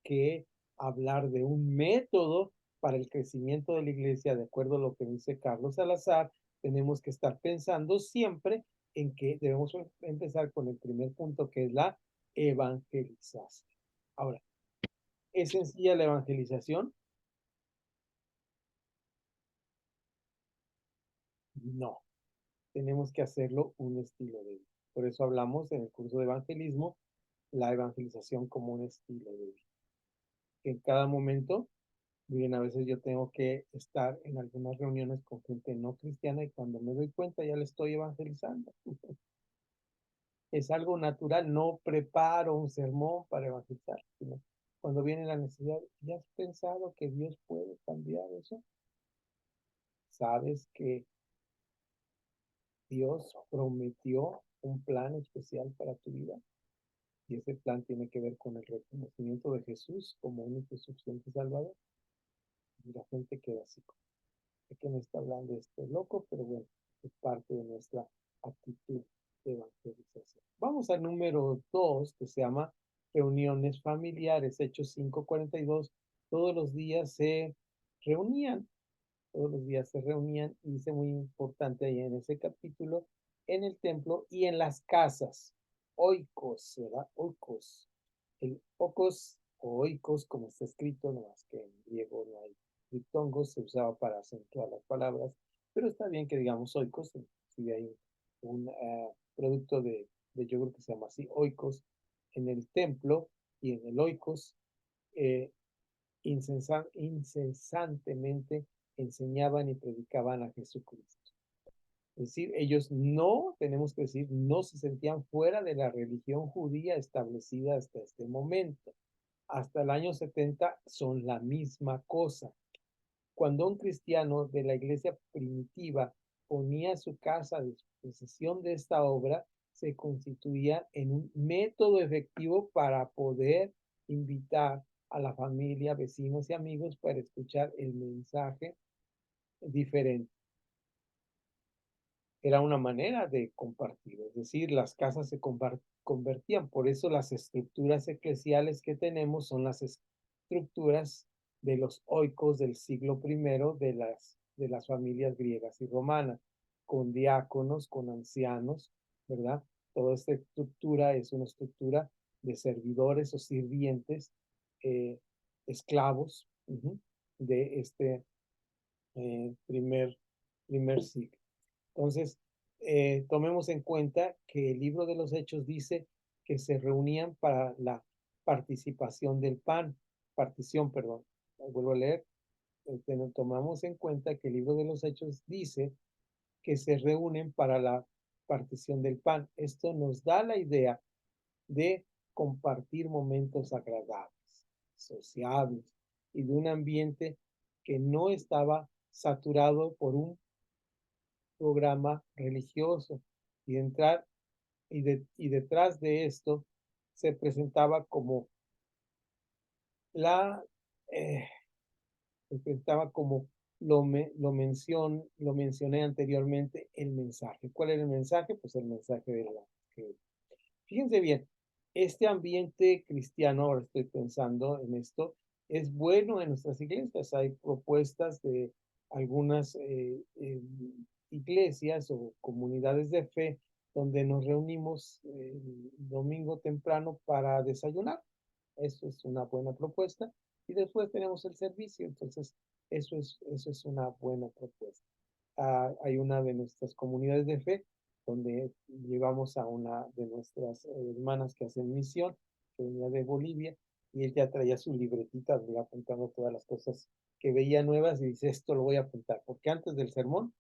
que hablar de un método para el crecimiento de la iglesia, de acuerdo a lo que dice Carlos Salazar, tenemos que estar pensando siempre en que debemos empezar con el primer punto, que es la evangelización. Ahora, ¿es sencilla la evangelización? No, tenemos que hacerlo un estilo de vida. Por eso hablamos en el curso de evangelismo, la evangelización como un estilo de vida. En cada momento, bien, a veces yo tengo que estar en algunas reuniones con gente no cristiana y cuando me doy cuenta ya le estoy evangelizando. Es algo natural, no preparo un sermón para evangelizar, sino cuando viene la necesidad, ¿ya has pensado que Dios puede cambiar eso? ¿Sabes que Dios prometió un plan especial para tu vida? Y ese plan tiene que ver con el reconocimiento de Jesús como único y suficiente Salvador. Y la gente queda así. ¿De qué me está hablando este loco? Pero bueno, es parte de nuestra actitud de evangelización. Vamos al número 2, que se llama reuniones familiares. Hechos 5:42. Todos los días se reunían, todos los días se reunían, y dice muy importante ahí en ese capítulo, en el templo y en las casas. Oikos, ¿verdad? Oikos. El ocos o oikos, como está escrito, no más que en griego no hay diptongos, se usaba para acentuar las palabras, pero está bien que digamos oikos, si hay un producto de yogur que se llama así, oikos, en el templo y en el oikos, eh, incesantemente enseñaban y predicaban a Jesucristo. Es decir, ellos no, tenemos que decir, no se sentían fuera de la religión judía establecida hasta este momento. Hasta el año 70 son la misma cosa. Cuando un cristiano de la iglesia primitiva ponía su casa a disposición de esta obra, se constituía en un método efectivo para poder invitar a la familia, vecinos y amigos para escuchar el mensaje diferente. Era una manera de compartir, es decir, las casas se convertían, por eso las estructuras eclesiales que tenemos son las estructuras de los oikos del siglo I de las familias griegas y romanas, con diáconos, con ancianos, ¿verdad? Toda esta estructura es una estructura de servidores o sirvientes, esclavos, de este primer siglo. Entonces, tomemos en cuenta que el libro de los Hechos dice que se reunían para la participación del pan, partición, perdón. Vuelvo a leer. Tomamos en cuenta que el libro de los Hechos dice que se reúnen para la partición del pan. Esto nos da la idea de compartir momentos agradables, sociables y de un ambiente que no estaba saturado por un programa religioso y entrar y detrás de esto se presentaba como la se presentaba como lo mencioné anteriormente, el mensaje. ¿Cuál era el mensaje? Pues el mensaje de la que, fíjense bien, este ambiente cristiano, ahora estoy pensando en esto, es bueno en nuestras iglesias. Hay propuestas de algunas iglesias o comunidades de fe donde nos reunimos el domingo temprano para desayunar. Eso es una buena propuesta. Y después tenemos el servicio. Entonces, eso es una buena propuesta. Hay una de nuestras comunidades de fe donde llevamos a una de nuestras hermanas que hacen misión, que venía de Bolivia, y ella traía su libretita donde iba apuntando todas las cosas que veía nuevas y dice, esto lo voy a apuntar, porque antes del sermón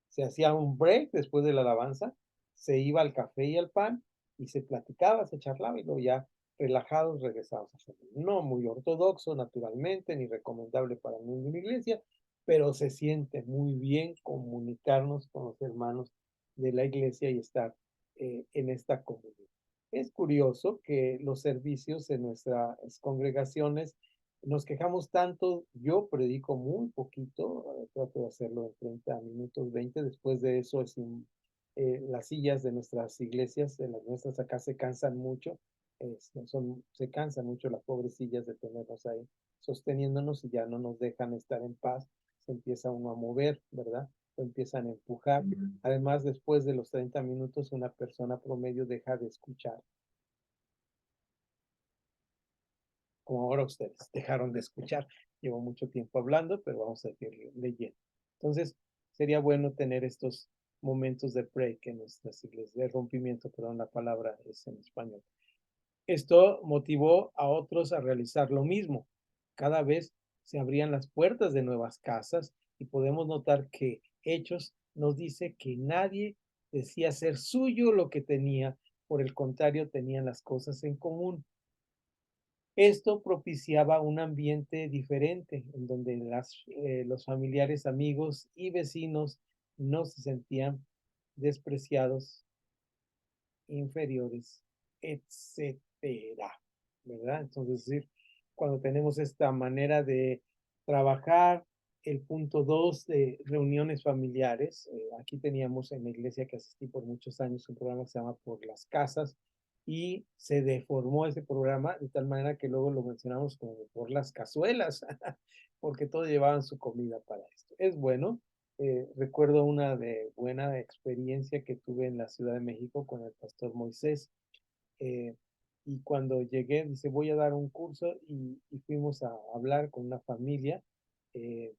se hacía un break después de la alabanza, se iba al café y al pan y se platicaba, se charlaba y luego ya relajados regresados a hacer. No muy ortodoxo, naturalmente, ni recomendable para ninguna iglesia, pero se siente muy bien comunicarnos con los hermanos de la iglesia y estar en esta comunidad. Es curioso que los servicios en nuestras congregaciones nos quejamos tanto, yo predico muy poquito, trato de hacerlo en 30 minutos, 20, después de eso las sillas de nuestras iglesias, de las nuestras acá se cansan mucho, se cansan mucho las pobres sillas de tenernos ahí sosteniéndonos y ya no nos dejan estar en paz, se empieza uno a mover, ¿verdad? O empiezan a empujar. Además, después de los 30 minutos, una persona promedio deja de escuchar. Como ahora ustedes dejaron de escuchar. Llevo mucho tiempo hablando, pero vamos a seguir leyendo. Entonces, sería bueno tener estos momentos de break en nuestras iglesias, de rompimiento, perdón, la palabra es en español. Esto motivó a otros a realizar lo mismo. Cada vez se abrían las puertas de nuevas casas y podemos notar que Hechos nos dice que nadie decía ser suyo lo que tenía, por el contrario, tenían las cosas en común. Esto propiciaba un ambiente diferente en donde los familiares, amigos y vecinos no se sentían despreciados, inferiores, etcétera, ¿verdad? Entonces, es decir, cuando tenemos esta manera de trabajar, el punto 2 de reuniones familiares, aquí teníamos en la iglesia que asistí por muchos años un programa que se llama Por las Casas, y se deformó ese programa de tal manera que luego lo mencionamos como por las cazuelas, porque todos llevaban su comida para esto. Es bueno. Recuerdo una buena experiencia que tuve en la Ciudad de México con el pastor Moisés. eh, y cuando llegué, dice, voy a dar un curso y fuimos a hablar con una familia. eh,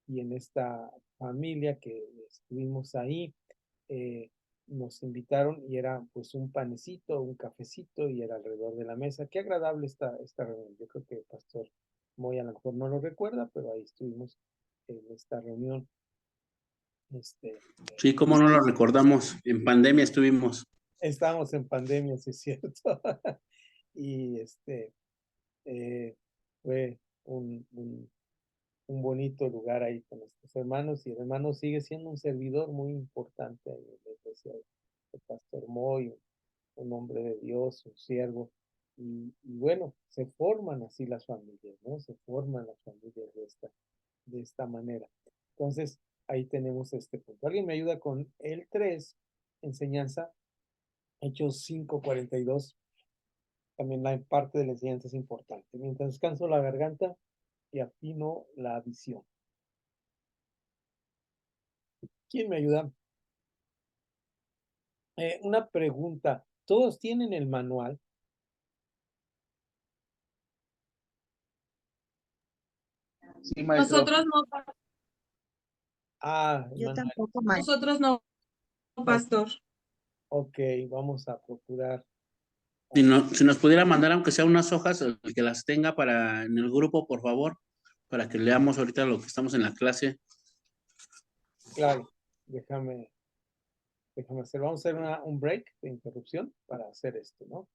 y en esta familia que estuvimos ahí, eh, nos invitaron y era pues un panecito, un cafecito y era alrededor de la mesa. Qué agradable esta reunión. Yo creo que el pastor Moy a lo mejor no lo recuerda, pero ahí estuvimos en esta reunión. Sí, cómo no lo recordamos. En pandemia estuvimos. Estamos en pandemia, sí es cierto. Y fue un bonito lugar ahí con nuestros hermanos, y el hermano sigue siendo un servidor muy importante ahí en la iglesia. El pastor Moy, un hombre de Dios, un siervo. Y bueno, se forman así las familias, ¿no? Se forman las familias de esta manera. Entonces, ahí tenemos este punto. ¿Alguien me ayuda con el 3, enseñanza? Hechos 5:42. También la parte de la enseñanza es importante. Mientras descanso la garganta y afino la visión. ¿Quién me ayuda? Una pregunta. ¿Todos tienen el manual? Sí, maestro. Nosotros no, El Yo manual. tampoco, maestro. nosotros no, pastor. Ok, vamos a procurar. Si nos pudiera mandar, aunque sea unas hojas, el que las tenga para en el grupo, por favor, para que leamos ahorita lo que estamos en la clase. Claro, déjame hacer. Vamos a hacer un break de interrupción para hacer esto, ¿no?